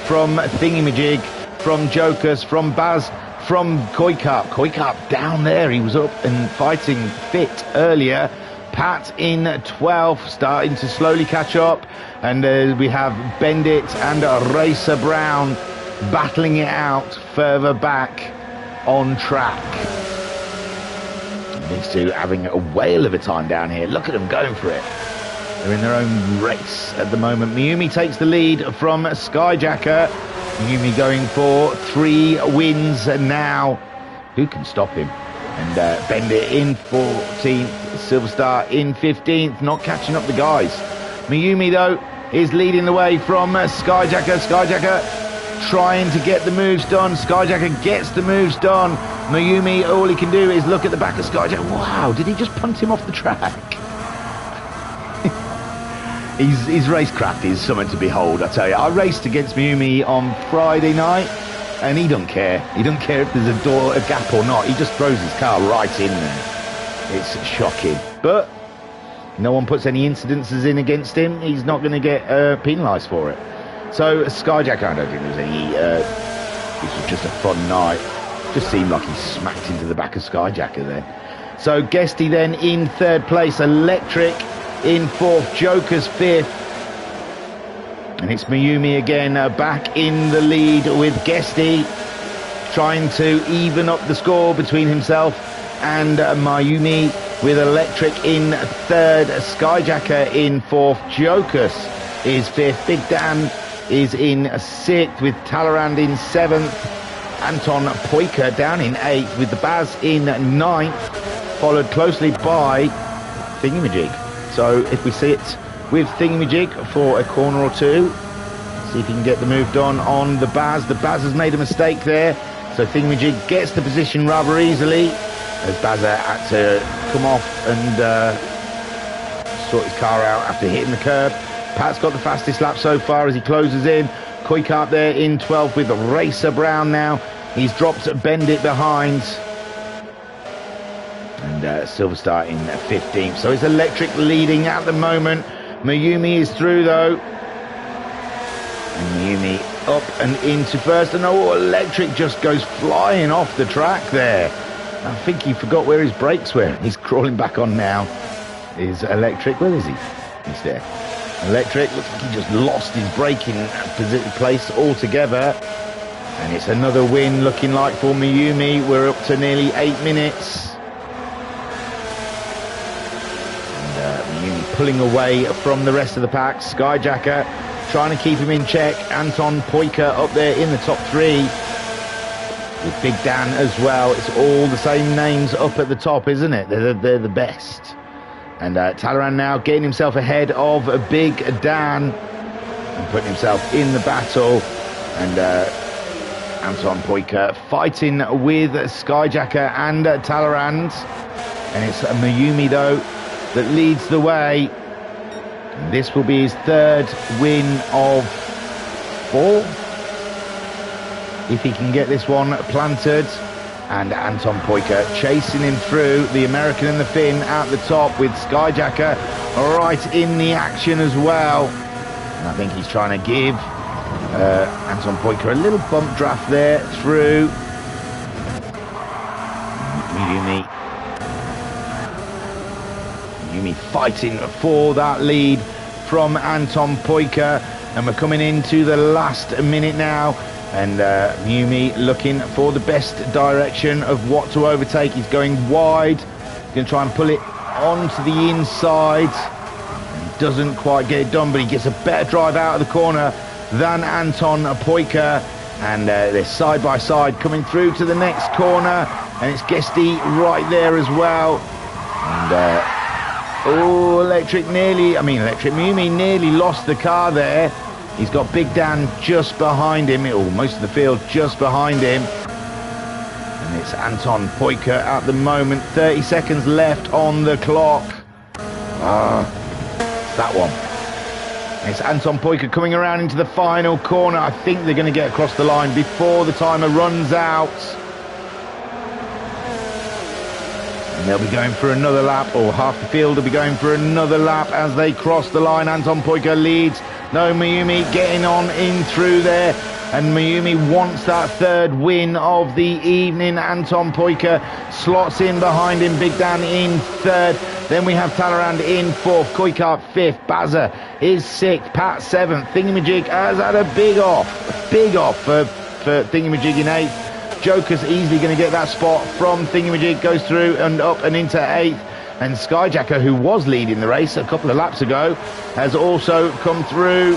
from Thingamajig, from Jokus, from Baz, from Go-Kart. Go-Kart down there, he was up and fighting fit earlier. Pat in 12th, starting to slowly catch up, and we have Bendit and Racer Brown battling it out further back on track. These two having a whale of a time down here. Look at them going for it. They're in their own race at the moment. Miyumi takes the lead from Skyjacker. Miyumi going for 3 wins now. Who can stop him? And Bendit in 14th, Silver Star in 15th, not catching up the guys. Miyumi though is leading the way from Skyjacker. Skyjacker trying to get the moves done. Skyjacker gets the moves done. Miyumi, all he can do is look at the back of Skyjacker. Wow, did he just punt him off the track? His racecraft is something to behold, I tell you. I raced against Miyumi on Friday night, and he don't care. He don't care if there's a gap or not. He just throws his car right in there. It's shocking. But no one puts any incidences in against him. He's not going to get penalised for it. So Skyjacker, I don't think there's any... this was just a fun night. Just seemed like he smacked into the back of Skyjacker then. So Guesty then in 3rd place. Electric in 4th. Joker's 5th. And it's Miyumi again back in the lead with Guesty, trying to even up the score between himself and Miyumi, with Electric in 3rd, Skyjacker in 4th, Jokus is 5th, Big Dan is in 6th with Talleyrand in 7th, Anton Poika down in 8th with the Baz in 9th, followed closely by Thingamajig. So if we see it with Thingamajig for a corner or two, see if he can get the move done on the Baz. The Baz has made a mistake there, so Thingamajig gets the position rather easily as Bazza had to come off and sort his car out after hitting the curb. Pat's got the fastest lap so far as he closes in. Go-Kart there in 12th with Racer Brown now. He's dropped Bendit behind. And Silverstar in 15th. So it's Electric leading at the moment. Mayumi is through though. And Mayumi up and into first. And oh, Electric just goes flying off the track there. I think he forgot where his brakes were. He's crawling back on now. Is Electric, where is he? He's there. Electric, looks like he just lost his braking place altogether. And it's another win looking like for Mayumi. We're up to nearly 8 minutes. Pulling away from the rest of the pack. Skyjacker trying to keep him in check. Anton Poika up there in the top 3 with Big Dan as well. It's all the same names up at the top, isn't it? They're the best. And Talleyrand now getting himself ahead of Big Dan and putting himself in the battle. And Anton Poika fighting with Skyjacker and Talleyrand. And it's Mayumi though that leads the way. And this will be his 3rd win of 4 if he can get this one planted. And Anton Poika chasing him through, the American and the Finn at the top with Skyjacker right in the action as well. And I think he's trying to give Anton Poika a little bump draft there through. Mayumi fighting for that lead from Anton Poika, and we're coming into the last minute now, and Mayumi looking for the best direction of what to overtake. He's going wide, he's going to try and pull it onto the inside, and doesn't quite get it done, but he gets a better drive out of the corner than Anton Poika, and they're side by side coming through to the next corner, and it's Guesty right there as well. And Mayumi nearly lost the car there. He's got Big Dan just behind him, or most of the field just behind him. And it's Anton Poika at the moment. 30 seconds left on the clock. That one. And it's Anton Poika coming around into the final corner. I think they're going to get across the line before the timer runs out. And they'll be going for another lap, or half the field will be going for another lap as they cross the line. Anton Poika leads. No, Mayumi getting on in through there. And Mayumi wants that 3rd win of the evening. Anton Poika slots in behind him. Big Dan in 3rd. Then we have Talleyrand in 4th. Go-Kart 5th. Bazza is 6th. Pat 7th. Thingamajig has had a big off. Big off for Thingamajig in 8th. Joker's easily going to get that spot from Thingamajig, goes through and up and into 8th. And Skyjacker, who was leading the race a couple of laps ago, has also come through.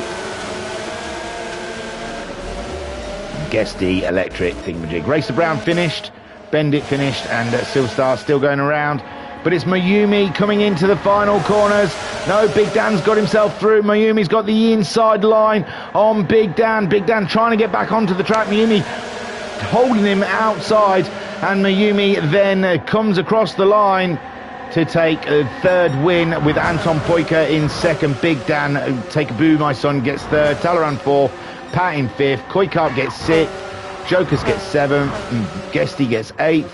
Guesty, Electric, Thingamajig. Racer Brown finished, Bendit finished, and Silverstar still going around. But it's Mayumi coming into the final corners. No, Big Dan's got himself through. Mayumi's got the inside line on Big Dan. Big Dan trying to get back onto the track. Mayumi holding him outside, and Mayumi then comes across the line to take a 3rd win with Anton Poika in 2nd. Big Dan, take a boo, my son, gets 3rd. Talleyrand 4th. Pat in 5th. Go-Kart gets 6th. Jokers gets 7th. Guesty gets 8th.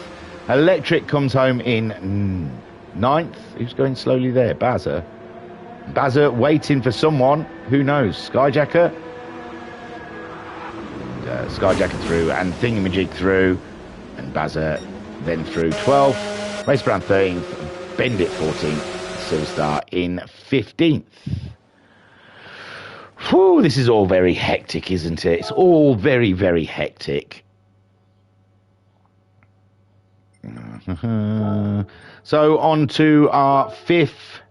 Electric comes home in 9th. Who's going slowly there? Bazza waiting for someone. Who knows? Skyjacker. Skyjacker through, and Thingamajig through, and Bazza then through 12th. Race Brown 13th. Bendit 14th. Silverstar in 15th. Whew, this is all very hectic, isn't it? It's all very, very hectic. So on to our 5th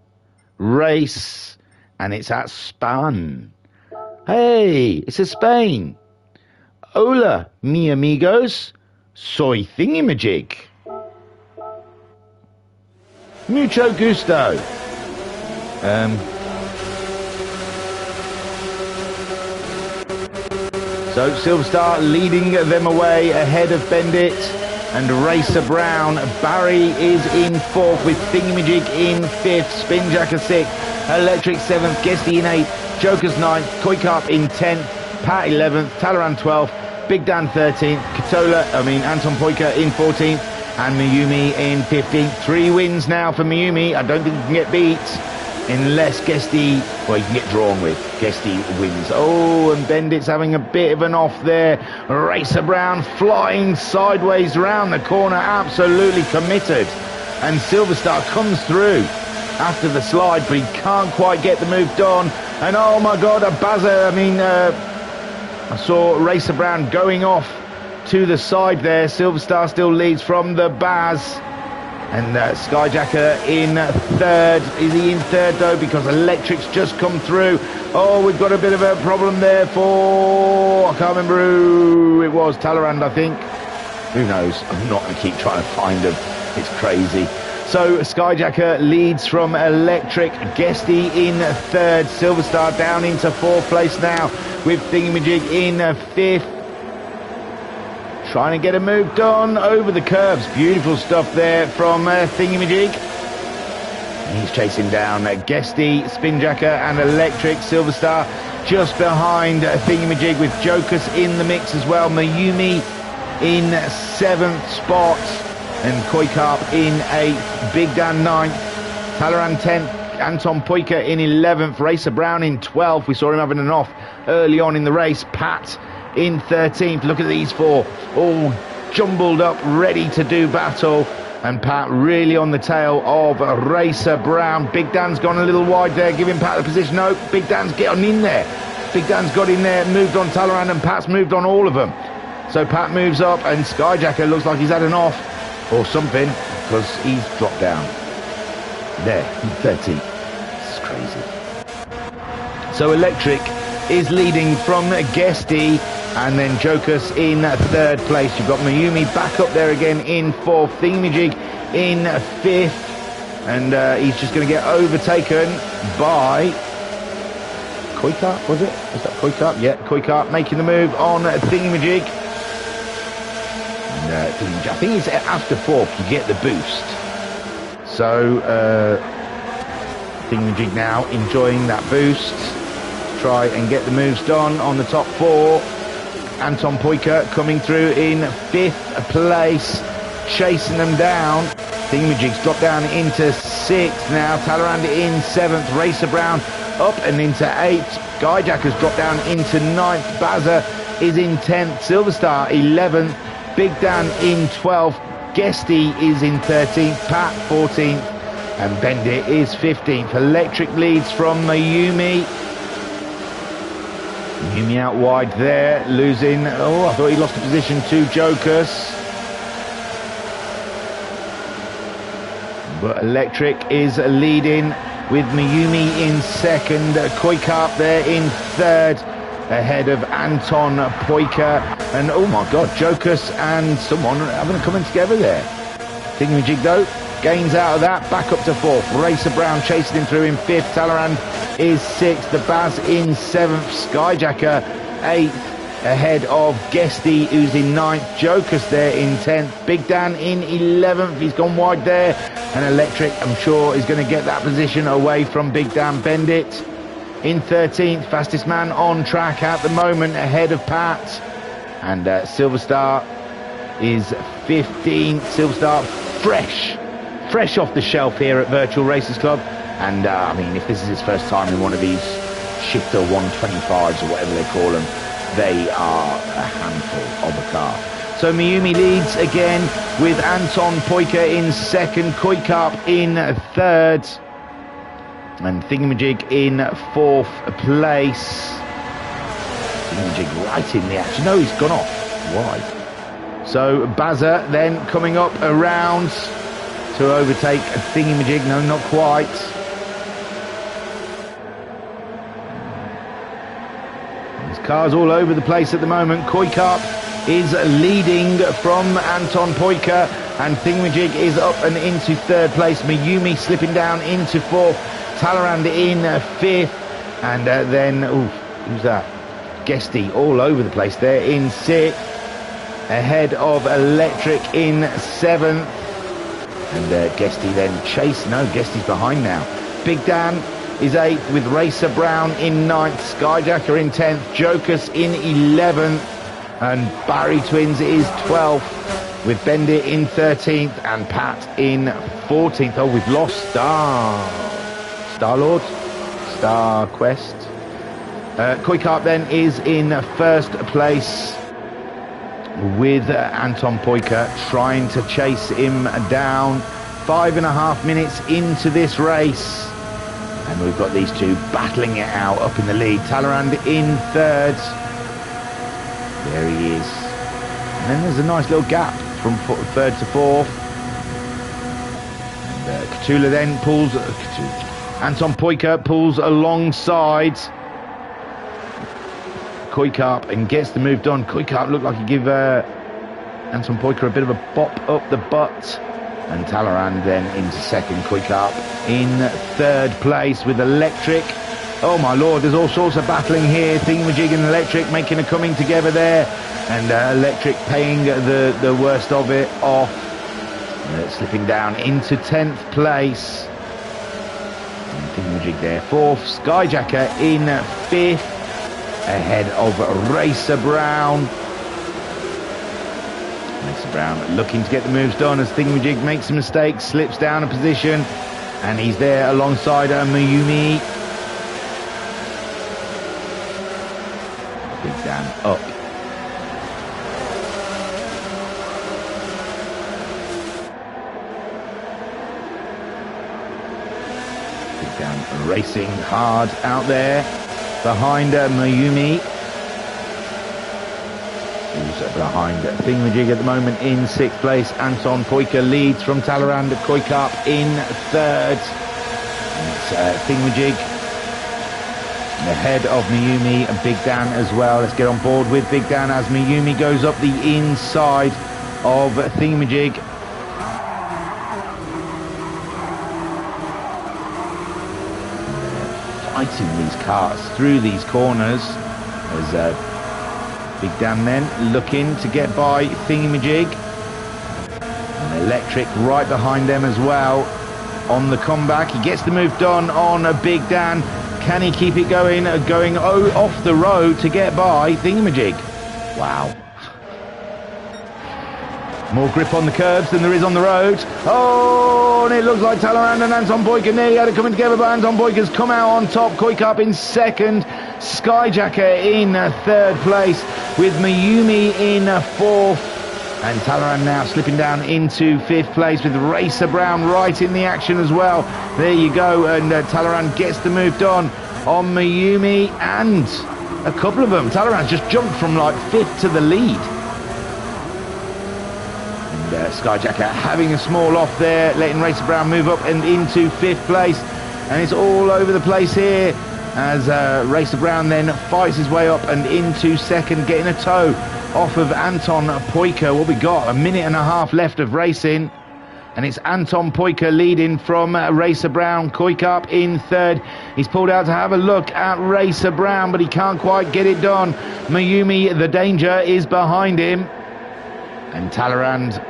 race, and it's at Spain. Hey, it's at Spain. Hola, mi amigos. Soy Thingamajig. Mucho gusto. So Silverstar leading them away ahead of Bendit and Racer Brown. Barry is in 4th with Thingamajig in 5th. Spinjacker 6th. Electric 7th. Guesty in 8th. Joker's 9th, Koikap in 10th, Pat 11th, Talaran 12th, Big Dan 13th, Anton Poika in 14th, and Mayumi in 15th. 3 wins now for Mayumi. I don't think he can get beat unless Guesty, well, he can get drawn with. Guesty wins. Oh, and Bendit's having a bit of an off there. Racer Brown flying sideways round the corner, absolutely committed. And Silverstar comes through after the slide, but he can't quite get the move done. And oh my God, a buzzer. I saw Racer Brown going off to the side there. Silverstar still leads from the Baz. And Skyjacker in 3rd. Is he in 3rd though? Because Electric's just come through. Oh, we've got a bit of a problem there for... I can't remember who it was. Talleyrand, I think. Who knows? I'm not going to keep trying to find him. It's crazy. So Skyjacker leads from Electric. Guesty in 3rd. Silverstar down into 4th place now with Thingamajig in 5th. Trying to get a move done over the curves. Beautiful stuff there from Thingamajig. He's chasing down Guesty, Spinjacker and Electric. Silverstar just behind Thingamajig with Jokers in the mix as well. Mayumi in 7th spot. And Koikap in 8th, Big Dan 9th, Talaran 10th, Anton Poika in 11th, Racer Brown in 12th. We saw him having an off early on in the race. Pat in 13th. Look at these 4, all jumbled up, ready to do battle. And Pat really on the tail of Racer Brown. Big Dan's gone a little wide there, giving Pat the position. No, Big Dan's getting in there. Big Dan's got in there, moved on Talaran, and Pat's moved on all of them. So Pat moves up, and Skyjacker looks like he's had an off or something, because he's dropped down. There, 13th. It's crazy. So Electric is leading from Guesty, and then Jokers in 3rd place. You've got Mayumi back up there again in 4th, Thingamajig in 5th, and he's just going to get overtaken by Koikap, was it? Is that Koikap? Yeah, Koikap making the move on Thingamajig. I think it's after 4th you get the boost. So Thingamajig now enjoying that boost. Try and get the moves done on the top 4. Anton Poika coming through in 5th place, chasing them down. Thingamajig's dropped down into 6th now. Talleyrand in 7th. Racer Brown up and into 8th. Skyjacker's dropped down into 9th. Bazza is in 10th. Silverstar 11th. Big Dan in 12th, Guesty is in 13th, Pat 14th, and Bendit is 15th. Electric leads from Mayumi. Mayumi out wide there, losing... Oh, I thought he lost the position to Jokers. But Electric is leading with Mayumi in 2nd, Koikap there in 3rd. Ahead of Anton Poika, and oh my God, Jokers and someone having a coming together there. Thingamajig though gains out of that, back up to 4th. Racer Brown chasing him through in 5th. Talleyrand is 6th. The Baz in 7th. Skyjacker 8th, ahead of Guesty, who's in 9th. Jokers there in 10th. Big Dan in 11th. He's gone wide there, and Electric, I'm sure, is going to get that position away from Big Dan. Bendit in 13th, fastest man on track at the moment, ahead of Pat. And Silverstar is 15th. Silverstar fresh off the shelf here at Virtual Racers Club. And if this is his first time in one of these shifter 125s or whatever they call them, they are a handful of a car. So Mayumi leads again with Anton Poika in 2nd, Koikap in 3rd. And Thingamajig in 4th place. Thingamajig right in the action. No, he's gone off wide. So Bazza then coming up around to overtake Thingamajig. No, not quite. There's cars all over the place at the moment. Koikap is leading from Anton Poika, and Thingamajig is up and into 3rd place. Mayumi slipping down into 4th. Talleyrand in 5th, and then who's that? Guesty all over the place there in 6th, ahead of Electric in 7th, and Guesty then chase. No, Guesty's behind now. Big Dan is 8th, with Racer Brown in 9th, Skyjacker in 10th, Jokers in 11th, and Barry Twins is 12th, with Bendit in 13th and Pat in 14th. Oh, we've lost Star-Lord? Star Quest. Koi-Kart then is in first place, with Anton Poika trying to chase him down. 5.5 minutes into this race, and we've got these two battling it out up in the lead. Talleyrand in third. There he is. And then there's a nice little gap from third to fourth. And Katula then pulls... Anton Poika pulls alongside Koi-Kart and gets the move done. Koi-Kart looked like he gave Anton Poika a bit of a bop up the butt. And Talleyrand then into second. Koi-Kart in third place with Electric. Oh my lord, there's all sorts of battling here. Thingamajig and Electric making a coming together there. And Electric paying the worst of it off. Slipping down into 10th place. And Thingamajig there 4th. Skyjacker in 5th. Ahead of Racer Brown. Racer Brown looking to get the moves done as Thingamajig makes a mistake, slips down a position, and he's there alongside Mayumi. Big Dan up. Big Dan racing hard out there. Behind Mayumi, who's behind Thingamajig at the moment in 6th place. Anton Poika leads from Talleyrand. Koi-Kart in 3rd. And it's Thingamajig ahead of Mayumi and Big Dan as well. Let's get on board with Big Dan as Mayumi goes up the inside of Thingamajig. Fighting these carts through these corners as Big Dan then looking to get by Thingamajig, and Electric right behind them as well on the comeback. He gets the move done on Big Dan. Can he keep it going off the road to get by Thingamajig? Wow. More grip on the curbs than there is on the road. Oh, and it looks like Talleyrand and Anton Poika nearly had it coming together, but Anton Poika's come out on top. Koi-Kart in 2nd. Skyjacker in 3rd place with Mayumi in 4th. And Talleyrand now slipping down into 5th place with Racer Brown right in the action as well. There you go, and Talleyrand gets the move done on Mayumi and a couple of them. Talleyrand just jumped from like 5th to the lead. Skyjacker having a small off there, letting Racer Brown move up and into 5th place, and it's all over the place here as Racer Brown then fights his way up and into 2nd, getting a toe off of Anton Poika. What we got, 1.5 minutes left of racing, and it's Anton Poika leading from Racer Brown. Koi-Kart in 3rd. He's pulled out to have a look at Racer Brown, but he can't quite get it done. Mayumi, the danger, is behind him, and Talleyrand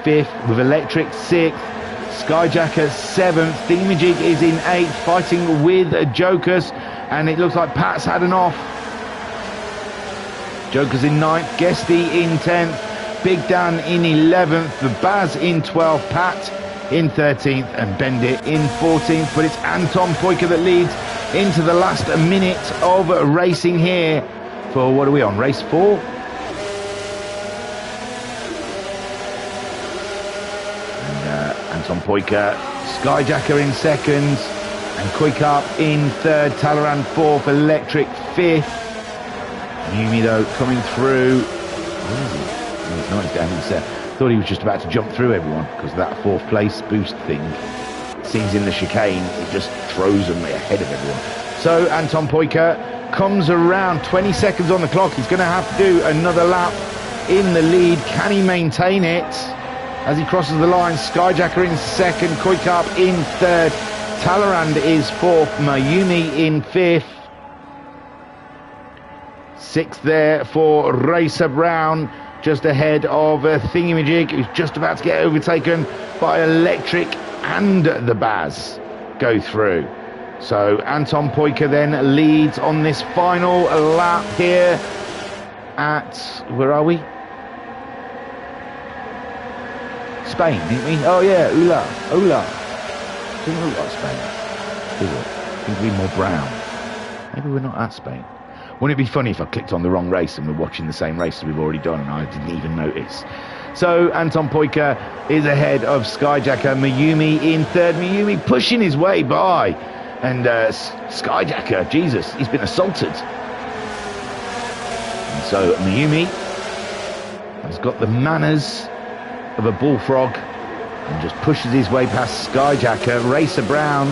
5th with Electric 6th, Skyjacker 7th, Thingamajig is in 8th, fighting with Jokers, and it looks like Pat's had an off. Jokers in 9th, Guesty in 10th, Big Dan in 11th, the Baz in 12th, Pat in 13th, and Bendit in 14th. But it's Anton Poika that leads into the last minute of racing here for, what are we on, race 4? Anton Poika, Skyjacker in 2nd, and Koi-Kart in 3rd, Talleyrand 4th, Electric 5th. Mayumi though coming through. He's not down. Thought he was just about to jump through everyone because of that 4th place boost thing. Seems in the chicane, it just throws him ahead of everyone. So Anton Poika comes around, 20 seconds on the clock. He's going to have to do another lap in the lead. Can he maintain it? As he crosses the line, Skyjacker in 2nd, Koi-Kart in 3rd, Talleyrand is 4th, Mayumi in 5th. 6th there for Racer Brown, just ahead of Thingamajig, who's just about to get overtaken by Electric and the Baz go through. So Anton Poika then leads on this final lap here at, where are we? Spain, didn't we? Oh yeah, Ula. Doesn't look like Spain, does it? I think we're more brown. Maybe we're not at Spain. Wouldn't it be funny if I clicked on the wrong race and we're watching the same race as we've already done and I didn't even notice? So Anton Poika is ahead of Skyjacker. Mayumi in third. Mayumi pushing his way by. And Skyjacker, Jesus, he's been assaulted. And so Mayumi has got the manners of a bullfrog and just pushes his way past Skyjacker. Racer Brown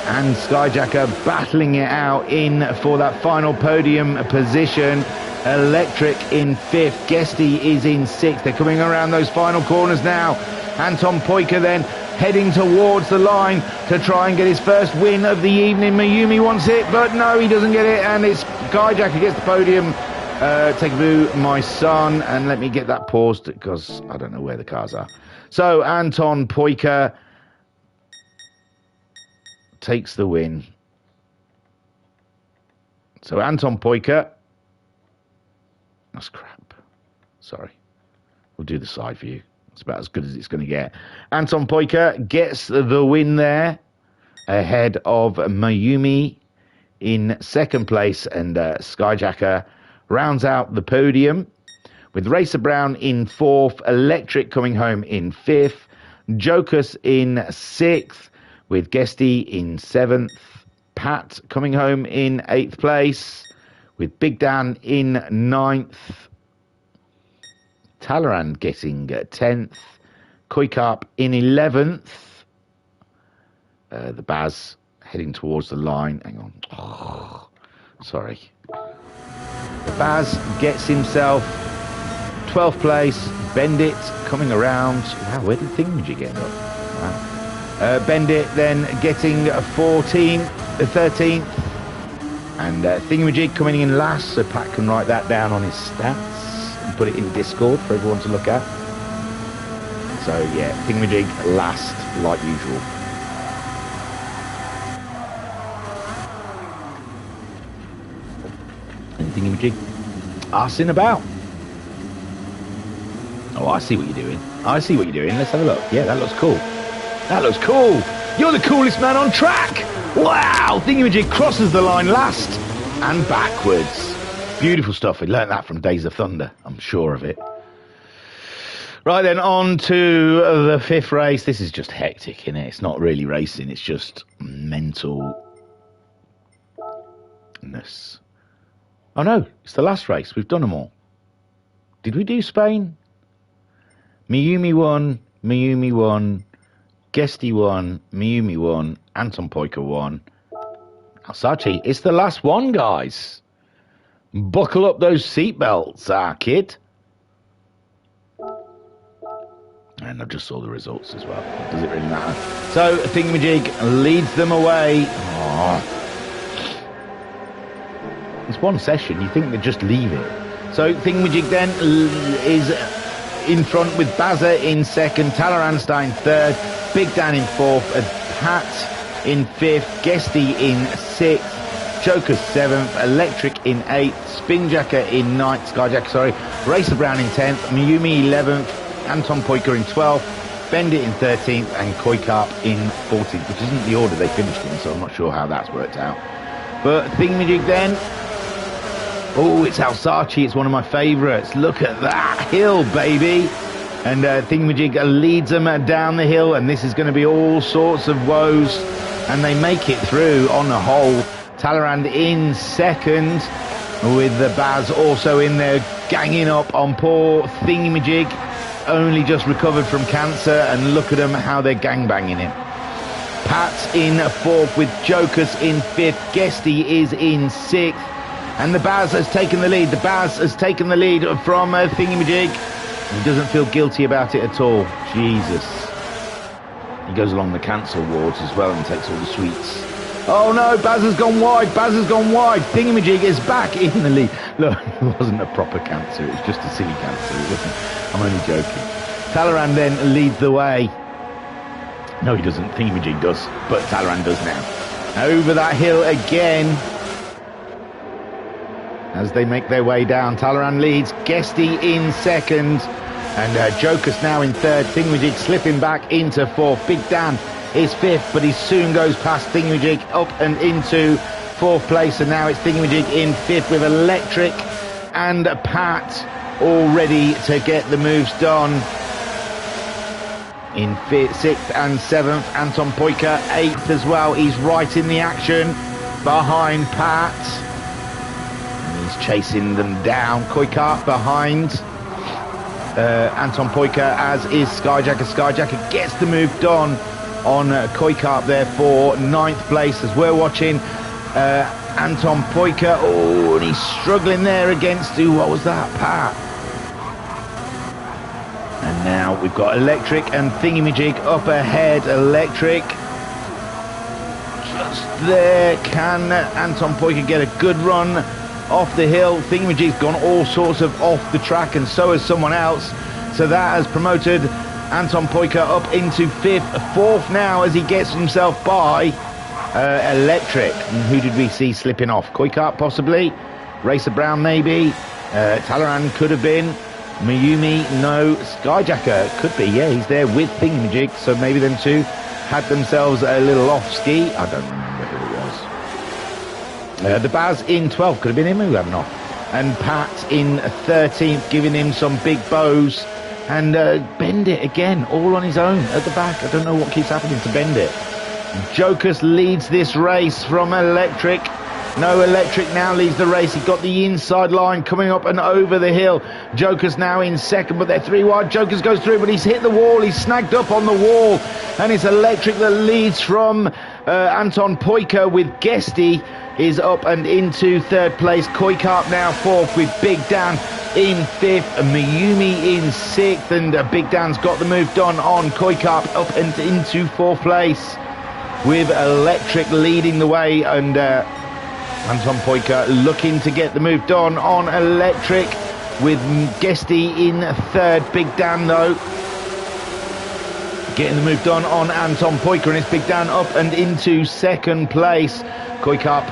and Skyjacker battling it out in for that final podium position. Electric in fifth. Guesty is in sixth. They're coming around those final corners now. Anton Poika then heading towards the line to try and get his first win of the evening. Mayumi wants it, but no, he doesn't get it, and it's Skyjacker gets the podium. Take a boo, my son, and let me get that paused because I don't know where the cars are. So Anton Poika takes the win. So Anton Poika, that's crap. Sorry, we'll do the side view. It's about as good as it's going to get. Anton Poika gets the win there, ahead of Mayumi in second place, and Skyjacker rounds out the podium with Racer Brown in fourth, Electric coming home in fifth, Jokus in sixth, with Guesty in seventh, Pat coming home in eighth place, with Big Dan in ninth, Talleyrand getting 10th, Koikarp in 11th, the Baz heading towards the line. Hang on. Oh, sorry. The Baz gets himself 12th place. Bendit coming around. Wow, where did Thingamajig end up? Wow. Bendit then getting 13th. And Thingamajig coming in last, so Pat can write that down on his stats and put it in Discord for everyone to look at. So yeah, Thingamajig last, like usual. And Thingamajig arsing about. Oh, I see what you're doing. I see what you're doing. Let's have a look. Yeah, that looks cool. That looks cool. You're the coolest man on track. Wow, Thingamajig crosses the line last and backwards. Beautiful stuff. We learnt that from Days of Thunder. I'm sure of it. Right then, on to the fifth race. This is just hectic, isn't it? It's not really racing. It's just mentalness. Oh no, it's the last race. We've done them all. Did we do Spain? Mayumi won. Mayumi won. Guesty won. Mayumi won. Anton Poika won. Alsace, it's the last one, guys. Buckle up those seatbelts, kid. And I just saw the results as well. Does it really matter? So, Thingamajig leads them away. Oh. It's one session. You think they'd just leave it. So, Thingamajig then is in front with Baza in second, Talleyrand in third, Big Dan in fourth, Pat in fifth, Guesty in sixth, Joker seventh, Electric in eighth, Spinjacker in ninth, Skyjacker, sorry, Racer Brown in 10th, Mayumi 11th, Anton Poika in 12th, Bendit in 13th, and Koikarp in 14th, which isn't the order they finished in, so I'm not sure how that's worked out. But Thingamajig then, oh, it's Alsace, it's one of my favourites. Look at that hill, baby. And Thingamajig leads them down the hill, and this is going to be all sorts of woes. And they make it through on the whole. Talleyrand in second, with the Baz also in there, ganging up on poor Thingamajig. Only just recovered from cancer, and look at them, how they're gangbanging him. Pat's in fourth, with Jokus in fifth. Guesty is in sixth. And the Baz has taken the lead. The Baz has taken the lead from Thingamajig. He doesn't feel guilty about it at all. Jesus. He goes along the cancer wards as well and takes all the sweets. Oh no, Baz has gone wide. Baz has gone wide. Thingamajig is back in the lead. Look, it wasn't a proper cancer. It was just a silly cancer. It wasn't. I'm only joking. Talleyrand then leads the way. No, he doesn't. Thingamajig does. But Talleyrand does now. Over that hill again. As they make their way down, Talaran leads, Guesty in second, and Jokus now in third. Thingamajig slipping back into fourth. Big Dan is fifth, but he soon goes past Thingamajig up and into fourth place, and now it's Thingamajig in fifth with Electric and Pat all ready to get the moves done. In sixth and seventh, Anton Poika eighth as well. He's right in the action behind Pat. And he's chasing them down. Go-Kart behind Anton Poika, as is Skyjacker. Skyjacker gets the move done on Go-Kart there for ninth place, as we're watching Anton Poika. Oh, and he's struggling there against, what was that, Pat? And now we've got Electric and Thingamajig up ahead. Electric just there. Can Anton Poika get a good run off the hill? Thingamajig's gone all sorts of off the track, and so has someone else. So that has promoted Anton Poika up into fifth. Fourth now as he gets himself by Electric. And who did we see slipping off? Go-Kart possibly. Racer Brown maybe. Talaran could have been. Mayumi, no. Skyjacker could be, yeah, he's there with Thingamajig, so maybe them two had themselves a little off-ski. I don't remember who it was. The Baz in 12th, could have been him who had an off. And Pat in 13th, giving him some big bows. And Bendit again, all on his own at the back. I don't know what keeps happening to Bendit. Jokus leads this race from Electric. No, Electric now leads the race. He got the inside line coming up and over the hill. Jokus now in second, but they're three wide. Jokus goes through, but he's hit the wall. He's snagged up on the wall. And it's Electric that leads from Anton Poika, with Guesty is up and into third place. Go-Kart now fourth, with Big Dan in fifth. Mayumi in sixth. And Big Dan's got the move done on Go-Kart up and into fourth place, with Electric leading the way, and Anton Poika looking to get the move done on Electric, with Guesty in third. Big Dan though getting the move done on Anton Poika, and it's Big Dan up and into second place. Go-Kart,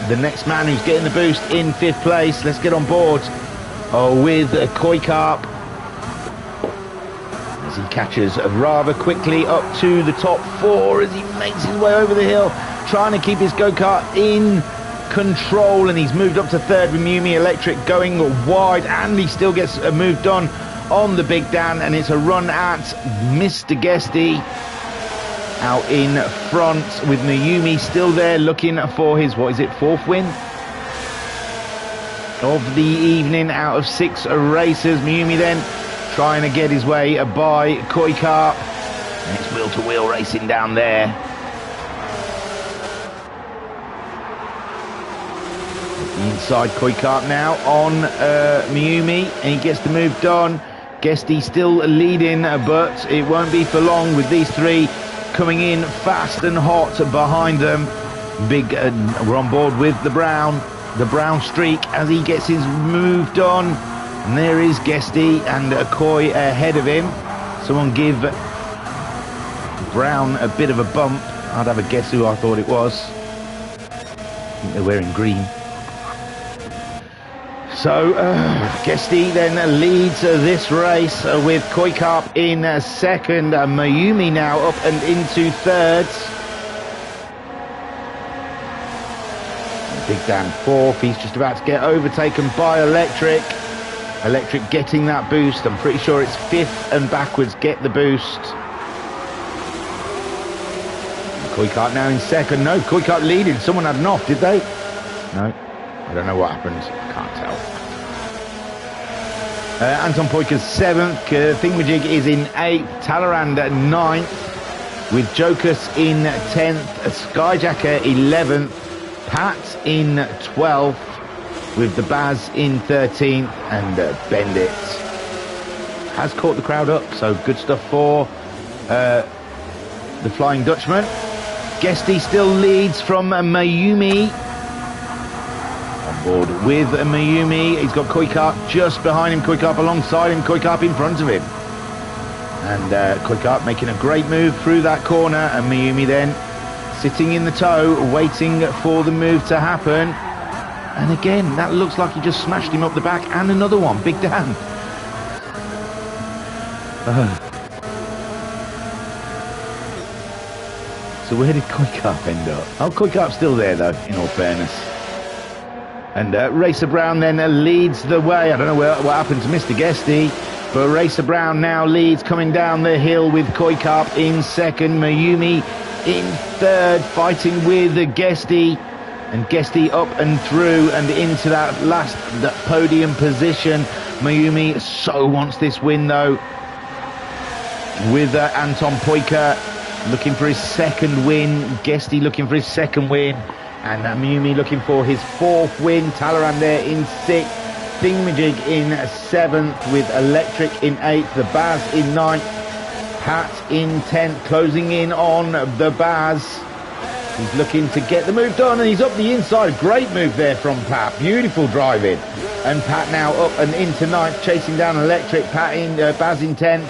the next man who's getting the boost, in fifth place. Let's get on board with Go-Kart as he catches rather quickly up to the top four as he makes his way over the hill, trying to keep his Go-Kart in control, and he's moved up to third with Mayumi. Electric going wide, and he still gets a move done on the Big Dan, and it's a run at Mr. Guesty out in front, with Mayumi still there looking for his, what is it, fourth win of the evening out of 6 races. Mayumi then trying to get his way by Go-Kart, and it's wheel-to-wheel racing down there. Inside Go-Kart now on Mayumi, and he gets the move done. Guesty still leading, but it won't be for long, with these three coming in fast and hot behind them. We're on board with the brown streak as he gets his move done. And there is Guesty and Koi ahead of him. Someone give Brown a bit of a bump. I'd have a guess who I thought it was. I think they're wearing green. So Guesty then leads this race with Go-Kart in second. Mayumi now up and into third. Big Dan fourth. He's just about to get overtaken by Electric. Electric getting that boost. I'm pretty sure it's fifth and backwards get the boost. Go-Kart now in second. No, Go-Kart leading. Someone had an off, did they? No. I don't know what happened. I can't tell. Anton Poika's 7th. Thingamajig is in 8th. Talaran 9th. With Jokus in 10th. Skyjacker 11th. Pat in 12th. With the Baz in 13th. And Bendit has caught the crowd up. So good stuff for the Flying Dutchman. Guesty still leads from Mayumi. Board with Mayumi. He's got Go-Kart just behind him, Go-Kart alongside him, Go-Kart in front of him. And Go-Kart making a great move through that corner, and Mayumi then sitting in the tow, waiting for the move to happen. And again, that looks like he just smashed him up the back. And another one, Big Dan. So where did Go-Kart end up? Oh, Go-Kart's still there, though, in all fairness. And Racer Brown then leads the way. I don't know what happened to Mr. Guesty, but Racer Brown now leads, coming down the hill with Go-Kart in second. Mayumi in third, fighting with Guesty. And Guesty up and through and into that podium position. Mayumi so wants this win, though, with Anton Poika looking for his second win. Guesty looking for his second win. And Mayumi looking for his fourth win. Talaran there in sixth. Thingamajig in seventh, with Electric in eighth. The Baz in ninth. Pat in 10th, closing in on the Baz. He's looking to get the move done, and he's up the inside. Great move there from Pat. Beautiful driving. And Pat now up and into 9th, chasing down Electric. Pat in Baz in 10th.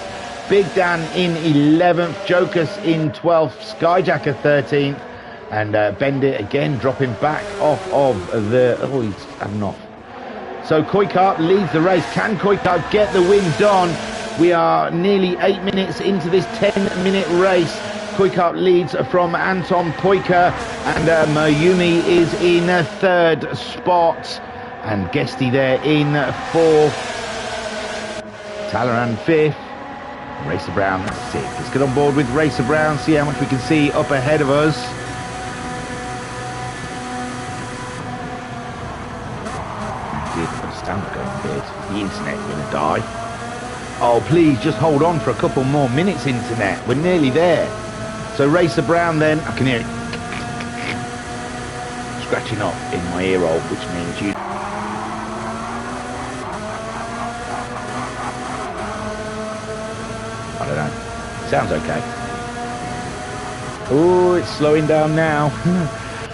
Big Dan in 11th. Jokus in 12th. Skyjacker 13th. And Bendit again dropping back off of the... Oh, he's had enough. So Go-Kart leads the race. Can Go-Kart get the win done? We are nearly 8 minutes into this 10-minute race. Go-Kart leads from Anton Poika, and Mayumi is in third spot, and Guesty there in fourth. Talaran fifth. Racer Brown sixth. Let's get on board with Racer Brown, see how much we can see up ahead of us. The internet's gonna die. Oh, please just hold on for a couple more minutes, internet. We're nearly there. So Racer Brown then, I can hear it scratching up in my ear hole, which means you... I don't know. Sounds okay. Oh, it's slowing down now.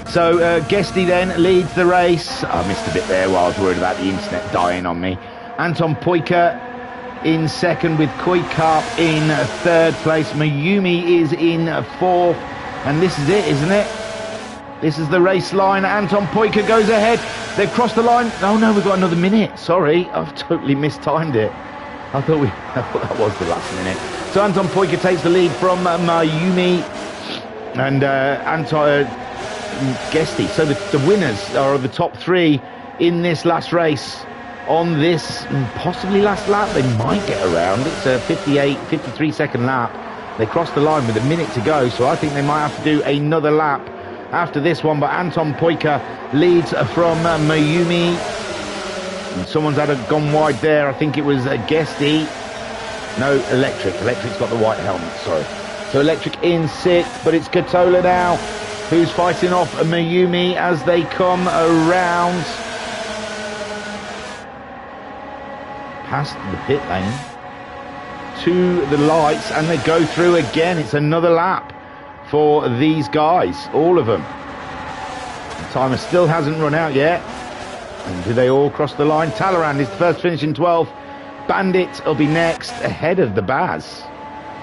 So Guesty then leads the race. I missed a bit there while I was worried about the internet dying on me. Anton Poika in second, with Go-Kart in third place. Mayumi is in fourth. And this is it, isn't it? This is the race line. Anton Poika goes ahead. They've crossed the line. Oh no, we've got another minute. Sorry, I've totally mistimed it. I thought that was the last minute. So Anton Poika takes the lead from Mayumi and Anton Guesty. So the winners are the top three in this last race. On this possibly last lap, they might get around. It's a 53 second lap. They crossed the line with a minute to go, so I think they might have to do another lap after this one. But Anton Poika leads from Mayumi. And someone's gone wide there. I think it was Guesty. No, Electric. Electric's got the white helmet, sorry. So Electric in sixth, but it's Katola now who's fighting off Mayumi as they come around past the pit lane to the lights, and they go through again. It's another lap for these guys, all of them. The timer still hasn't run out yet. And do they all cross the line? Talaran is the first, finishing 12th. Bandit will be next, ahead of the Baz.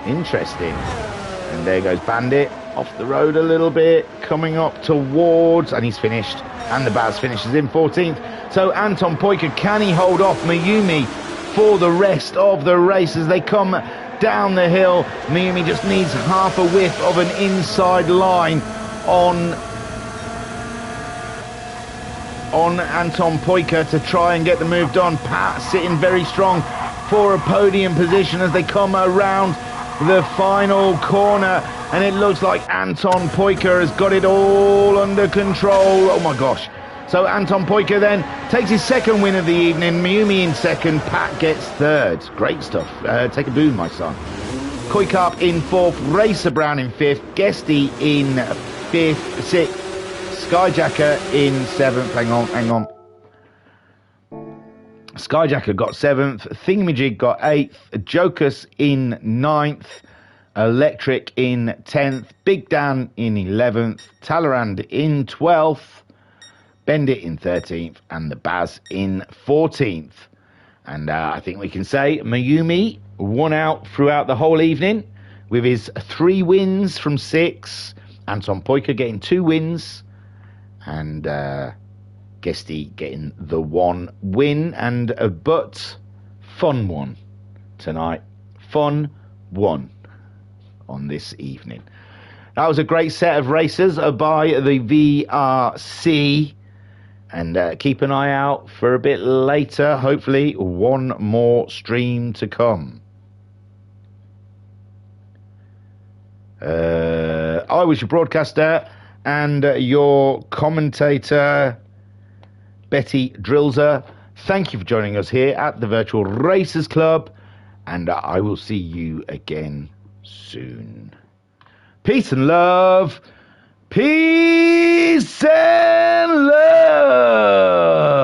Interesting. And there goes Bandit, off the road a little bit, coming up towards, and he's finished. And the Baz finishes in 14th. So Anton Poika, can he hold off Mayumi for the rest of the race as they come down the hill? Mayumi just needs half a whiff of an inside line on Anton Poika to try and get the move done. Pat sitting very strong for a podium position as they come around the final corner, and it looks like Anton Poika has got it all under control. Oh my gosh. So Anton Poika then takes his second win of the evening. Mayumi in second, Pat gets third. Great stuff. Take a boon, my son. Go-Kart in fourth, Racer Brown in fifth, Guesty in sixth, Skyjacker in seventh. Hang on. Skyjacker got seventh, Thingamajig got eighth, Jokus in ninth, Electric in 10th, Big Dan in 11th, Talarand in 12th, Bendit in 13th, and the Baz in 14th. And I think we can say Mayumi won out throughout the whole evening with his 3 wins from 6, Anton Poika getting 2 wins, and Guesty getting the 1 win, and but fun one tonight. Fun one on this evening. That was a great set of races by the VRC, and keep an eye out for a bit later, hopefully one more stream to come. I was your broadcaster and your commentator, Betty Drilser. Thank you for joining us here at the Virtual Racers Club, and I will see you again soon. Peace and love. Peace and love.